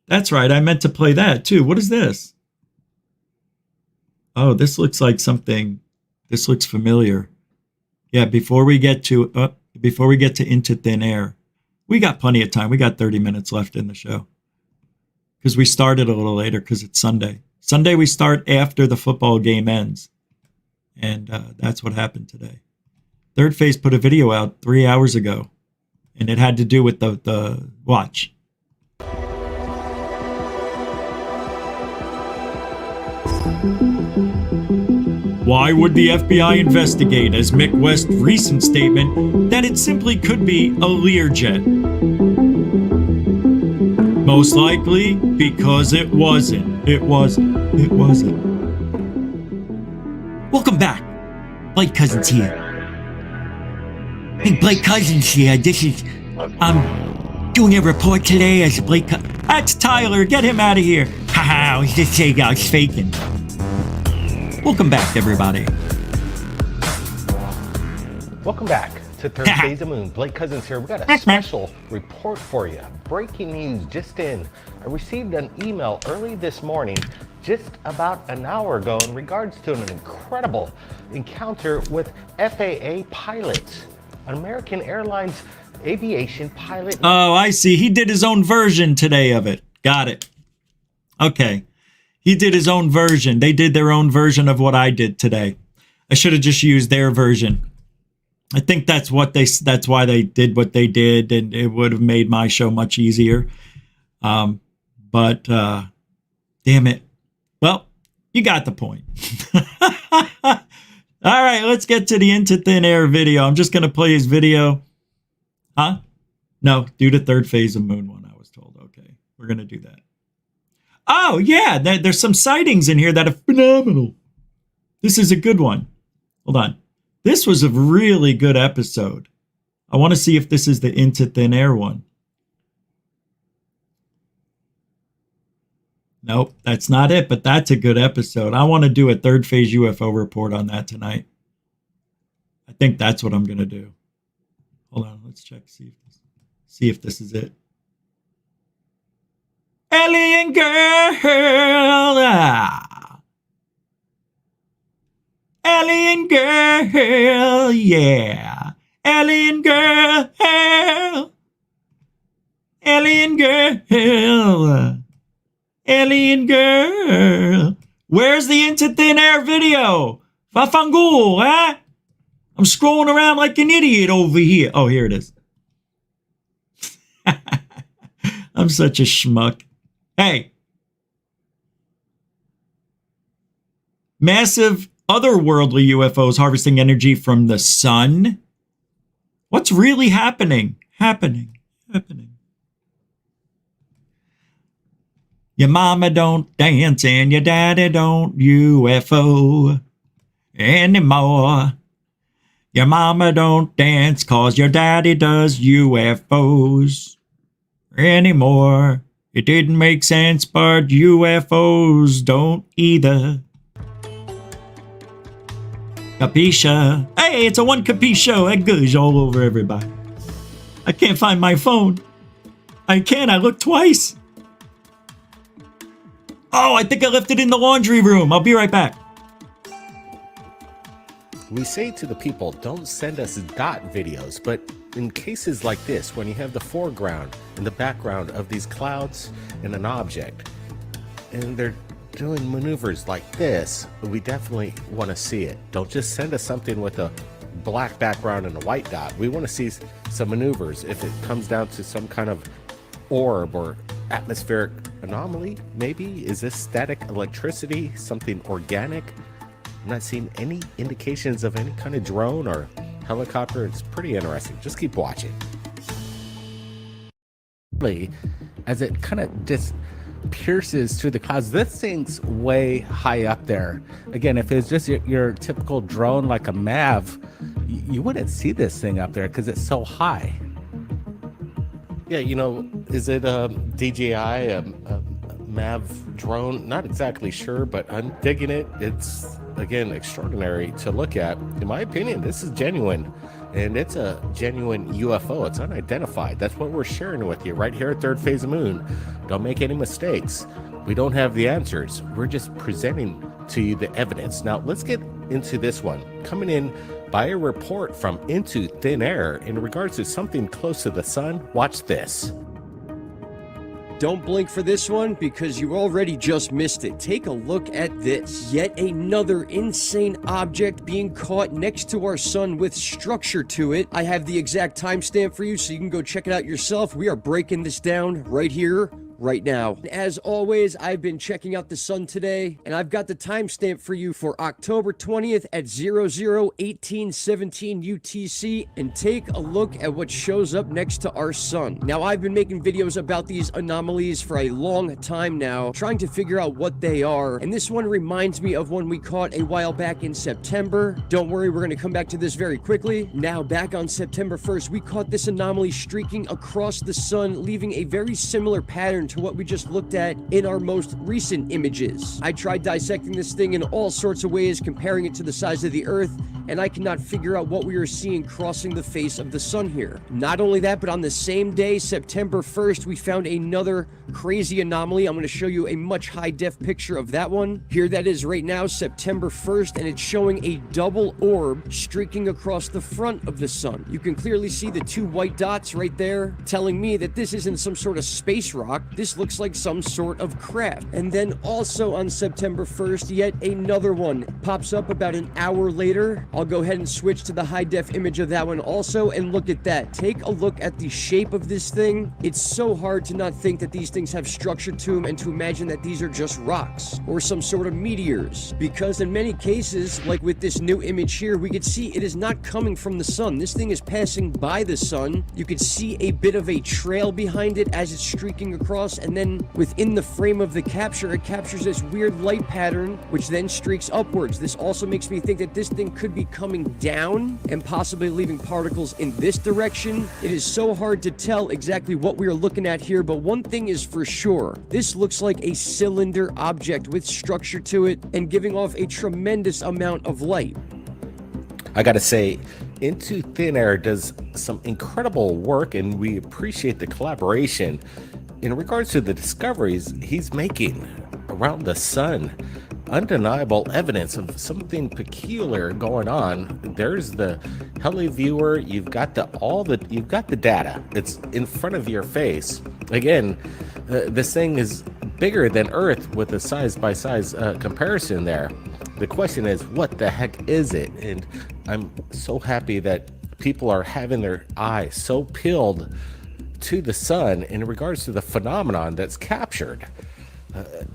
Speaker 9: That's right. I meant to play that too. What is this? Oh, this looks like something. This looks familiar. Yeah. Before we get to Into Thin Air. We got plenty of time. We got 30 minutes left in the show. Because we started a little later because it's Sunday. Sunday we start after the football game ends. And that's what happened today. Third Phase put a video out 3 hours ago. And it had to do with the watch. Why would the FBI investigate, as Mick West's recent statement, that it simply could be a Learjet? Most likely because it wasn't. It wasn't. Welcome back. Blake Cousins here. Hey, Blake Cousins here. I'm doing a report today as Blake That's Tyler. Get him out of here. Haha, I was just saying I was faking. Welcome back, everybody.
Speaker 11: Welcome back to Third Phase of Moon. Blake Cousins here. We got a special report for you. Breaking news just in. I received an email early this morning, just about an hour ago, in regards to an incredible encounter with FAA pilots. An American Airlines aviation pilot.
Speaker 9: Oh, I see. He did his own version today of it. Got it. Okay. He did his own version. They did their own version of what I did today. I should have just used their version. I think that's why they did what they did, and it would have made my show much easier. But damn it. Well, you got the point. All right, let's get to the Into Thin Air video. I'm just going to play his video. Huh? No, do the third phase of moon one, I was told. Okay, we're going to do that. Oh, yeah, there's some sightings in here that are phenomenal. This is a good one. Hold on. This was a really good episode. I want to see if this is the Into Thin Air one. Nope, that's not it, but that's a good episode. I want to do a third phase UFO report on that tonight. I think that's what I'm going to do. Hold on, let's check, see if this is it. Alien girl, alien girl, yeah. Alien girl, alien girl. Alien girl. Where's the Into Thin Air video? Fafangul, huh? I'm scrolling around like an idiot over here. Oh, here it is. I'm such a schmuck. Hey. Massive otherworldly UFOs harvesting energy from the sun. What's really happening? Happening. Your mama don't dance and your daddy don't UFO anymore. Your mama don't dance 'cause your daddy does UFOs anymore. It didn't make sense, but UFOs don't either. Capisce? Hey, it's a one capisce. That goes all over everybody. I can't find my phone. I looked twice. Oh, I think I left it in the laundry room. I'll be right back.
Speaker 13: We say to the people, don't send us dot videos, but in cases like this, when you have the foreground and the background of these clouds and an object, and they're doing maneuvers like this, we definitely want to see it. Don't just send us something with a black background and a white dot. We want to see some maneuvers. If it comes down to some kind of orb or atmospheric anomaly, maybe? Is this static electricity, something organic? I'm not seeing any indications of any kind of drone or helicopter. It's pretty interesting. Just keep watching. As it kind of just pierces through the clouds, this thing's way high up there. Again, if it's just your typical drone like a MAV, you wouldn't see this thing up there because it's so high. Yeah, you know, is it a DJI, a MAV drone? Not exactly sure, but I'm digging it. It's, again, extraordinary to look at. In my opinion, this is genuine, and it's a genuine UFO. It's unidentified. That's what we're sharing with you right here at Third Phase of Moon. Don't make any mistakes. We don't have the answers. We're just presenting to you the evidence. Now, let's get into this one. Coming in by a report from Into Thin Air in regards to something close to the sun. Watch this.
Speaker 10: Don't blink for this one because you already just missed it. Take a look at this. Yet another insane object being caught next to our sun with structure to it. I have the exact timestamp for you so you can go check it out yourself. We are breaking this down right here, right now. As always, I've been checking out the sun today, and I've got the timestamp for you for October 20th at 00:18:17 UTC, and take a look at what shows up next to our sun. Now, I've been making videos about these anomalies for a long time now, trying to figure out what they are, and this one reminds me of one we caught a while back in September. Don't worry, we're going to come back to this very quickly. Now, back on September 1st, we caught this anomaly streaking across the sun, leaving a very similar pattern to what we just looked at in our most recent images. I tried dissecting this thing in all sorts of ways, comparing it to the size of the Earth, and I cannot figure out what we are seeing crossing the face of the sun here. Not only that, but on the same day, September 1st, we found another crazy anomaly. I'm going to show you a much high-def picture of that one. Here that is right now, September 1st, and it's showing a double orb streaking across the front of the sun. You can clearly see the two white dots right there, telling me that this isn't some sort of space rock. This looks like some sort of craft. And then also on September 1st, yet another one pops up about an hour later. I'll go ahead and switch to the high-def image of that one also, and look at that. Take a look at the shape of this thing. It's so hard to not think that these things have structure to them and to imagine that these are just rocks or some sort of meteors, because in many cases, like with this new image here, we could see it is not coming from the sun. This thing is passing by the sun. You could see a bit of a trail behind it as it's streaking across, and then within the frame of the capture, it captures this weird light pattern which then streaks upwards. This also makes me think that this thing could be coming down and possibly leaving particles in this direction. It is so hard to tell exactly what we are looking at here, but one thing is for sure. This looks like a cylinder object with structure to it and giving off a tremendous amount of light.
Speaker 13: I gotta say, Into Thin Air does some incredible work, and we appreciate the collaboration in regards to the discoveries he's making around the sun. Undeniable evidence of something peculiar going on. There's the heli viewer. You've got the data. It's in front of your face. Again, this thing is bigger than Earth with a size by size comparison there. The question is, what the heck is it? And I'm so happy that people are having their eyes so peeled to the sun in regards to the phenomenon that's captured.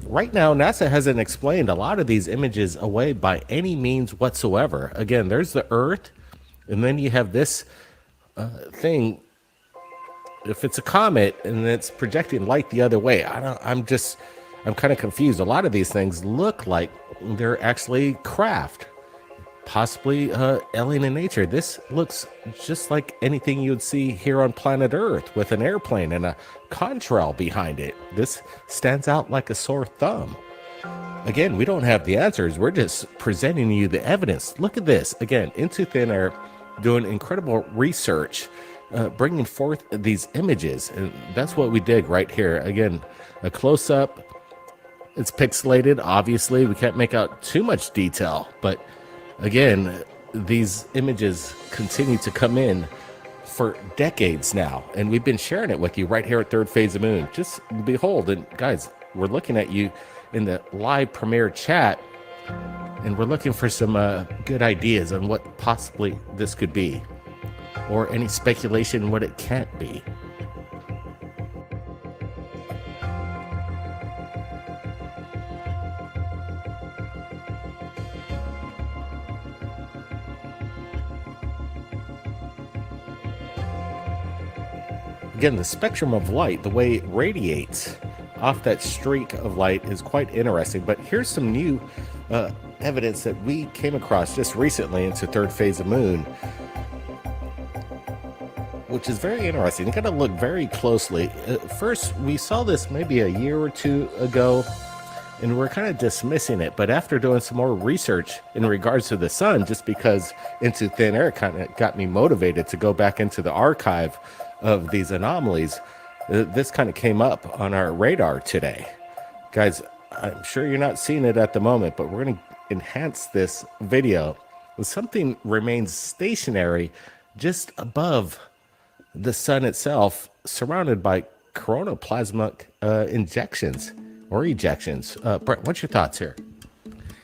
Speaker 13: Right now, NASA hasn't explained a lot of these images away by any means whatsoever. Again, there's the Earth, and then you have this thing. If it's a comet and it's projecting light the other way, I'm kind of confused. A lot of these things look like they're actually craft, possibly alien in nature. This looks just like anything you would see here on planet Earth with an airplane and a contrail behind it. This stands out like a sore thumb. Again, we don't have the answers. We're just presenting you the evidence. Look at this. Again, Into Thin Air doing incredible research, bringing forth these images. And that's what we did right here. Again, a close-up. It's pixelated, obviously. We can't make out too much detail, but again, these images continue to come in for decades now, and we've been sharing it with you right here at Third Phase of Moon. Just behold, and guys, we're looking at you in the live premiere chat, and we're looking for some good ideas on what possibly this could be, or any speculation what it can't be. Again, the spectrum of light, the way it radiates off that streak of light is quite interesting. But here's some new evidence that we came across just recently into Third Phase of Moon, which is very interesting. You got to look very closely. First, we saw this maybe a year or two ago, and we're kind of dismissing it. But after doing some more research in regards to the sun, just because Into Thin Air kind of got me motivated to go back into the archive of these anomalies, this kind of came up on our radar today. Guys, I'm sure you're not seeing it at the moment, but we're going to enhance this video with something remains stationary just above the sun itself, surrounded by coronoplasmic injections or ejections. Brent, what's your thoughts here?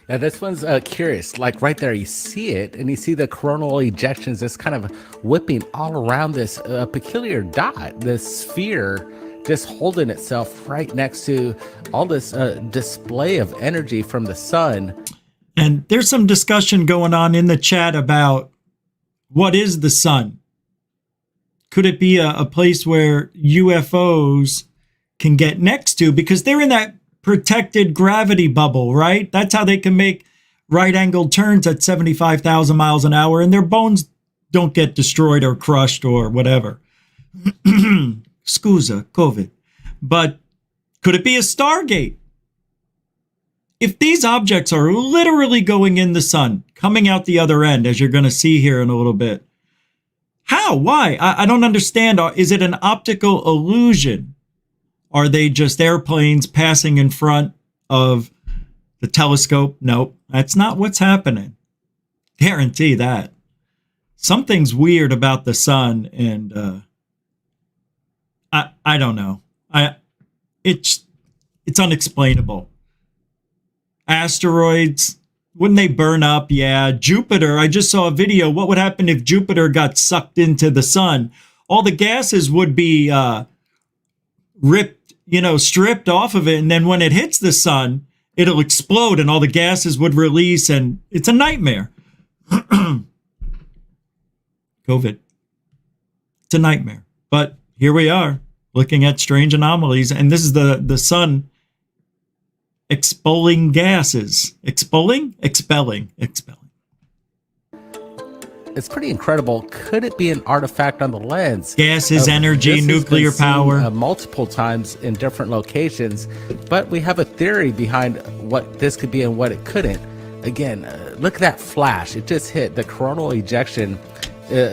Speaker 13: Now, this one's curious. Like right there, you see it, and you see the coronal ejections just kind of whipping all around this peculiar dot, this sphere, just holding itself right next to all this display of energy from the sun.
Speaker 9: And there's some discussion going on in the chat about what is the sun? Could it be a place where UFOs can get next to, because they're in that protected gravity bubble, right? That's how they can make right-angled turns at 75,000 miles an hour, and their bones don't get destroyed or crushed or whatever. Scusa, COVID. But could it be a Stargate? if these objects are literally going in the sun, coming out the other end, as you're going to see here in a little bit, how? Why? I don't understand. Is it an optical illusion? Are they just airplanes passing in front of the telescope? Nope, that's not what's happening. Guarantee that. Something's weird about the sun, and I don't know. It's unexplainable. Asteroids, wouldn't they burn up? Yeah. Jupiter, I just saw a video. What would happen if Jupiter got sucked into the sun? All the gases would be ripped, stripped off of it. And then when it hits the sun, it'll explode and all the gases would release. And it's a nightmare. COVID. It's a nightmare. But here we are looking at strange anomalies. And this is the sun expelling gases. Expelling.
Speaker 11: It's pretty incredible. Could it be an artifact on the lens?
Speaker 9: Gases, energy, nuclear power.
Speaker 11: Multiple times in different locations, but we have a theory behind what this could be and what it couldn't. Again, look at that flash. It just hit. The coronal ejection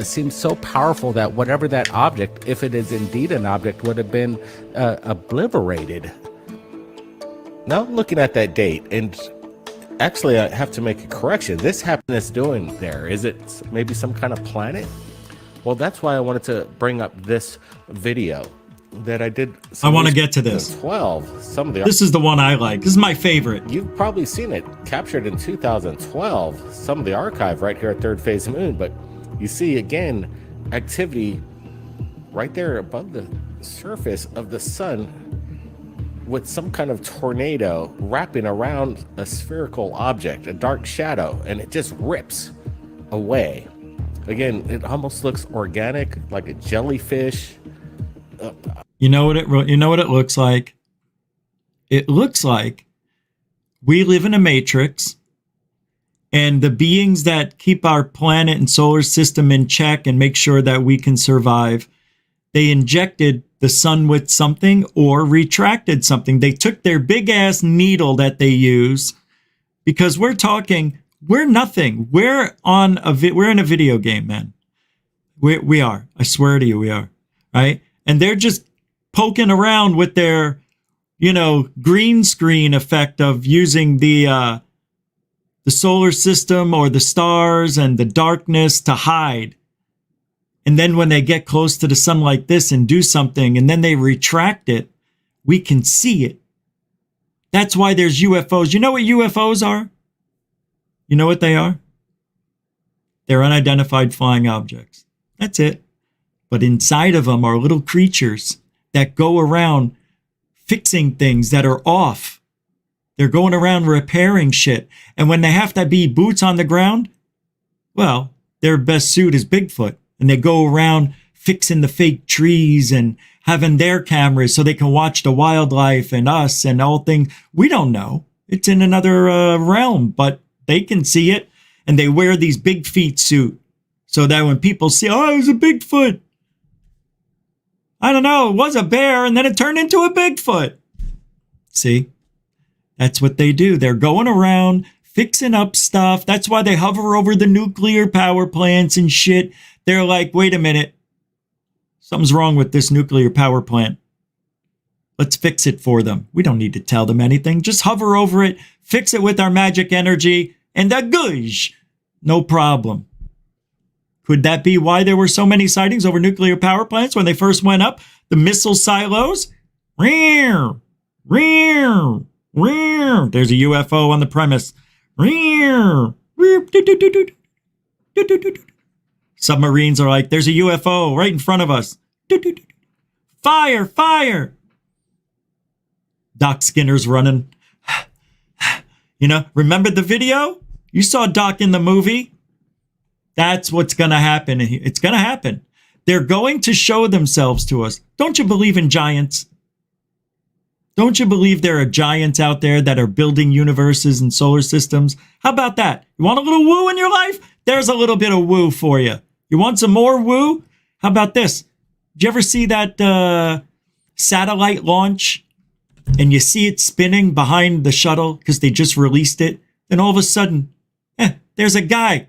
Speaker 11: seems so powerful that whatever that object, if it is indeed an object, would have been obliterated. Now I'm looking at that date, and actually I have to make a correction. This happiness doing there, is it maybe some kind of planet? Well, that's why I wanted to bring up this video that I did.
Speaker 9: I want to get to this.
Speaker 11: 12.
Speaker 9: This is the one I like. This is my favorite.
Speaker 11: You've probably seen it captured in 2012. Some of the archive right here at Third Phase Moon, but you see again activity right there above the surface of the sun with some kind of tornado wrapping around a spherical object, a dark shadow, and it just rips away. Again, it almost looks organic, like a jellyfish.
Speaker 9: You know what it looks like? It looks like we live in a matrix, and the beings that keep our planet and solar system in check and make sure that we can survive, they injected the sun with something or retracted something. They took their big ass needle that they use, because we're nothing. We're in a video game, man. We are. I swear to you, we are. Right? And they're just poking around with their, green screen effect of using the solar system or the stars and the darkness to hide. And then when they get close to the sun like this and do something, and then they retract it, we can see it. That's why there's UFOs. You know what UFOs are? You know what they are? They're unidentified flying objects. That's it. But inside of them are little creatures that go around fixing things that are off. They're going around repairing shit. And when they have to be boots on the ground, well, their best suit is Bigfoot. And they go around fixing the fake trees and having their cameras so they can watch the wildlife and us and all things. We don't know. It's in another realm, but they can see it. And they wear these big feet suit so that when people see, oh, it was a Bigfoot. I don't know. It was a bear and then it turned into a Bigfoot. See, that's what they do. They're going around fixing up stuff. That's why they hover over the nuclear power plants and shit. They're like, wait a minute, something's wrong with this nuclear power plant. Let's fix it for them. We don't need to tell them anything. Just hover over it, fix it with our magic energy, and a goosh. No problem. Could that be why there were so many sightings over nuclear power plants when they first went up? The missile silos? There's a UFO on the premise. Submarines are like, there's a UFO right in front of us. Fire, fire. Doc Skinner's running. Remember the video? You saw Doc in the movie? That's what's going to happen. It's going to happen. They're going to show themselves to us. Don't you believe in giants? Don't you believe there are giants out there that are building universes and solar systems? How about that? You want a little woo in your life? There's a little bit of woo for you. You want some more woo? How about this? Did you ever see that satellite launch and you see it spinning behind the shuttle because they just released it, then all of a sudden, there's a guy.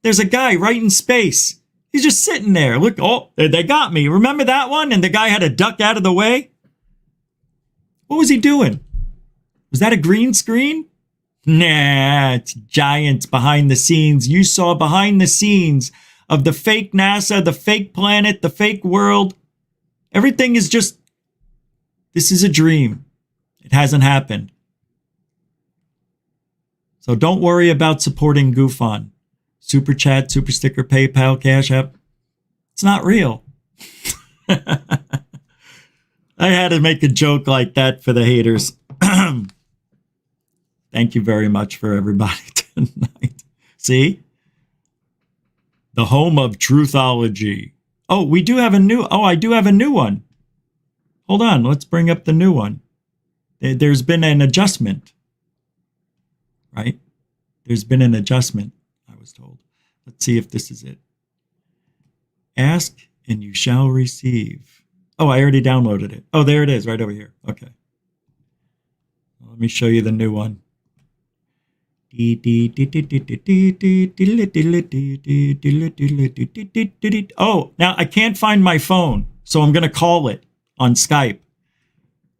Speaker 9: There's a guy right in space. He's just sitting there. Look, oh, they got me. Remember that one? And the guy had to duck out of the way? What was he doing? Was that a green screen? Nah, it's giants behind the scenes. You saw behind the scenes of the fake NASA, the fake planet, the fake world. Everything is just, this is a dream. It hasn't happened. So don't worry about supporting GUFON. Super Chat, Super Sticker, PayPal, Cash App. It's not real. I had to make a joke like that for the haters. Thank you very much for everybody tonight. See? The home of truthology. Oh, we do have a new, I do have a new one. Hold on, let's bring up the new one. There's been an adjustment. Right? There's been an adjustment, I was told. Let's see if this is it. Ask and you shall receive. Oh, I already downloaded it. Oh, there it is, right over here. Okay. Let me show you the new one. Oh, now I can't find my phone, so I'm going to call it on Skype.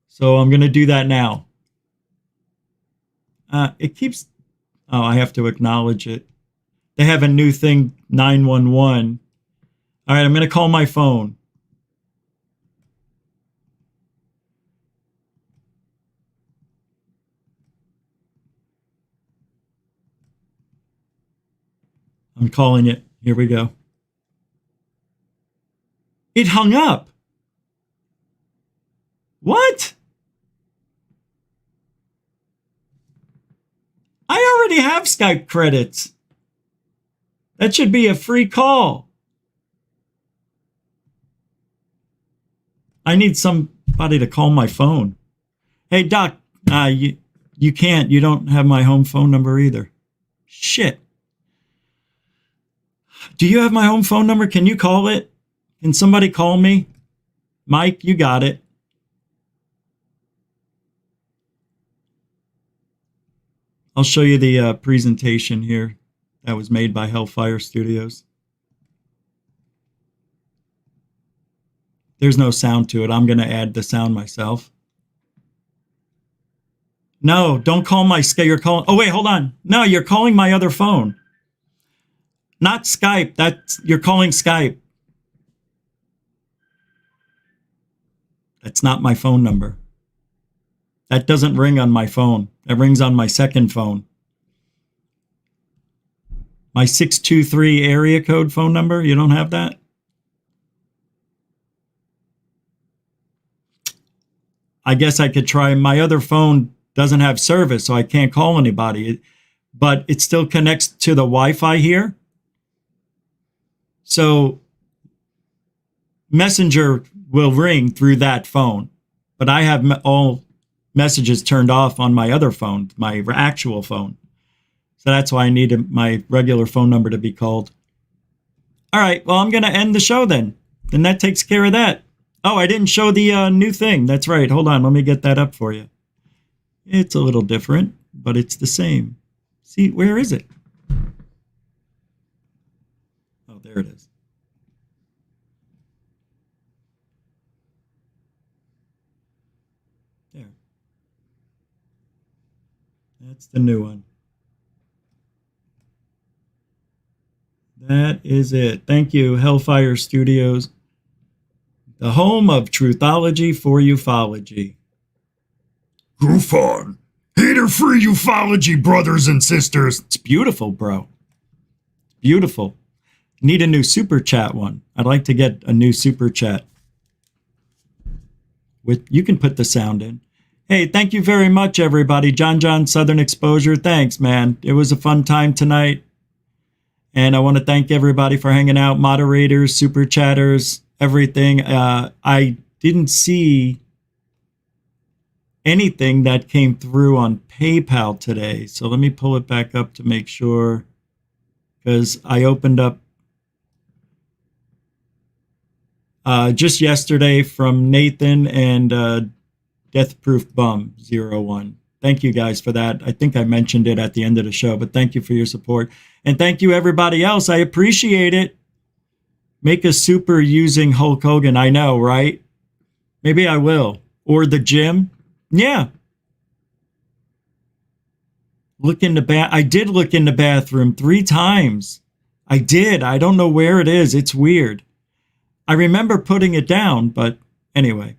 Speaker 9: So I'm going to do that now. It keeps... Oh, I have to acknowledge it. They have a new thing, 911. All right, I'm going to call my phone. I'm calling it. Here we go. It hung up. What? I already have Skype credits. That should be a free call. I need somebody to call my phone. Hey, Doc, you can't. You don't have my home phone number either. Shit. Do you have my home phone number? Can you call it? Can somebody call me? Mike, you got it. I'll show you the presentation here that was made by Hellfire Studios. There's no sound to it. I'm going to add the sound myself. No, don't call my Skype. You're calling. Oh, wait, hold on. No, you're calling my other phone. Not Skype. You're calling Skype. That's not my phone number. That doesn't ring on my phone. That rings on my second phone. My 623 area code phone number. You don't have that? I guess I could try. My other phone doesn't have service, so I can't call anybody. But it still connects to the Wi-Fi here. So Messenger will ring through that phone. But I have all messages turned off on my other phone, my actual phone. So that's why I needed my regular phone number to be called. All right, well, I'm going to end the show then. Then that takes care of that. Oh, I didn't show the new thing. That's right. Hold on. Let me get that up for you. It's a little different, but it's the same. See, where is it? Oh, there it is. There. That's the new one. That is it. Thank you, Hellfire Studios. The home of truthology for ufology.
Speaker 1: GUFON. Hater-free ufology, brothers and sisters.
Speaker 9: It's beautiful, bro. It's beautiful. Need a new super chat one. I'd like to get a new super chat. You can put the sound in. Hey, thank you very much, everybody. John Southern Exposure. Thanks, man. It was a fun time tonight. And I want to thank everybody for hanging out. Moderators, super chatters, everything. I didn't see anything that came through on PayPal today. So let me pull it back up to make sure. Because I opened up just yesterday from Nathan and Deathproof Bum 01. Thank you guys for that. I think I mentioned it at the end of the show, but thank you for your support. And thank you everybody else. I appreciate it. Make a super using Hulk Hogan. I know, right? Maybe I will. Or the gym. Yeah. I did look in the bathroom 3 times. I did. I don't know where it is. It's weird. I remember putting it down, but anyway,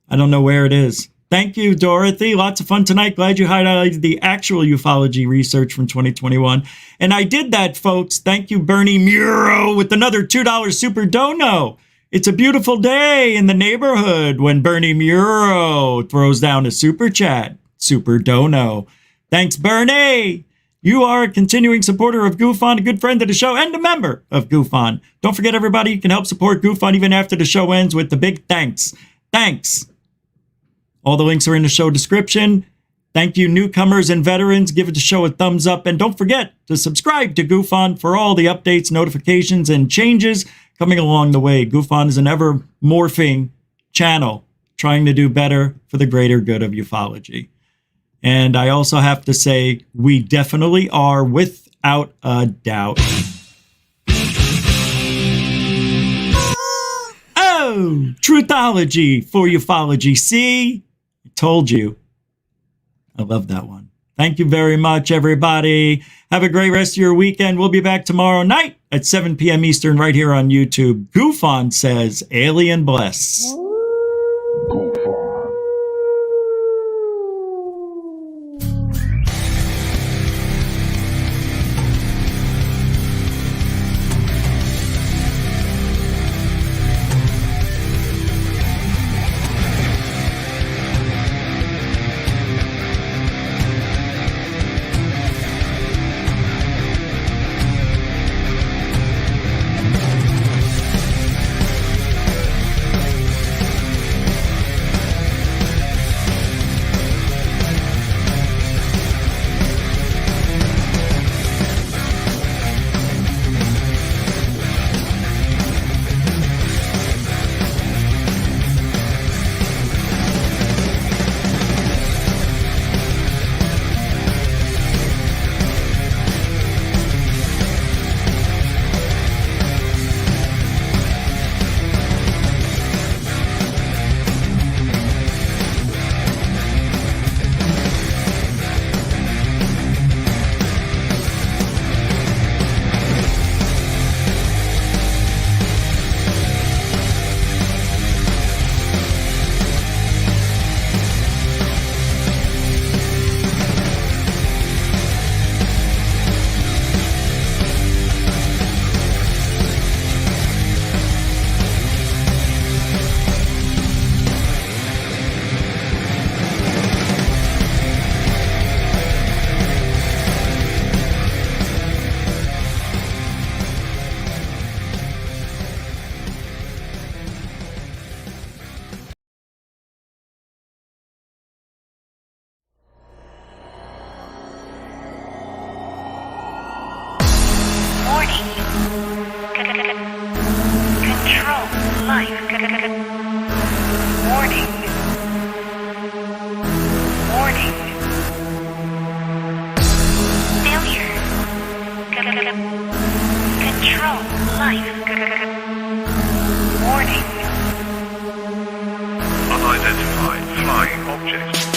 Speaker 9: I don't know where it is. Thank you, Dorothy. Lots of fun tonight. Glad you highlighted the actual ufology research from 2021. And I did that, folks. Thank you, Bernie Muro, with another $2 super dono. It's a beautiful day in the neighborhood when Bernie Muro throws down a super chat. Super dono. Thanks, Bernie. You are a continuing supporter of GUFON, a good friend of the show, and a member of GUFON. Don't forget, everybody, you can help support GUFON even after the show ends with the big thanks. Thanks. All the links are in the show description. Thank you, newcomers and veterans. Give the show a thumbs up. And don't forget to subscribe to GUFON for all the updates, notifications, and changes coming along the way. GUFON is an ever-morphing channel trying to do better for the greater good of ufology. And I also have to say, we definitely are, without a doubt. Oh, truthology for ufology. See? I told you. I love that one. Thank you very much, everybody. Have a great rest of your weekend. We'll be back tomorrow night at 7 p.m. Eastern right here on YouTube. GUFON says, alien bless.
Speaker 5: Unidentified flying object.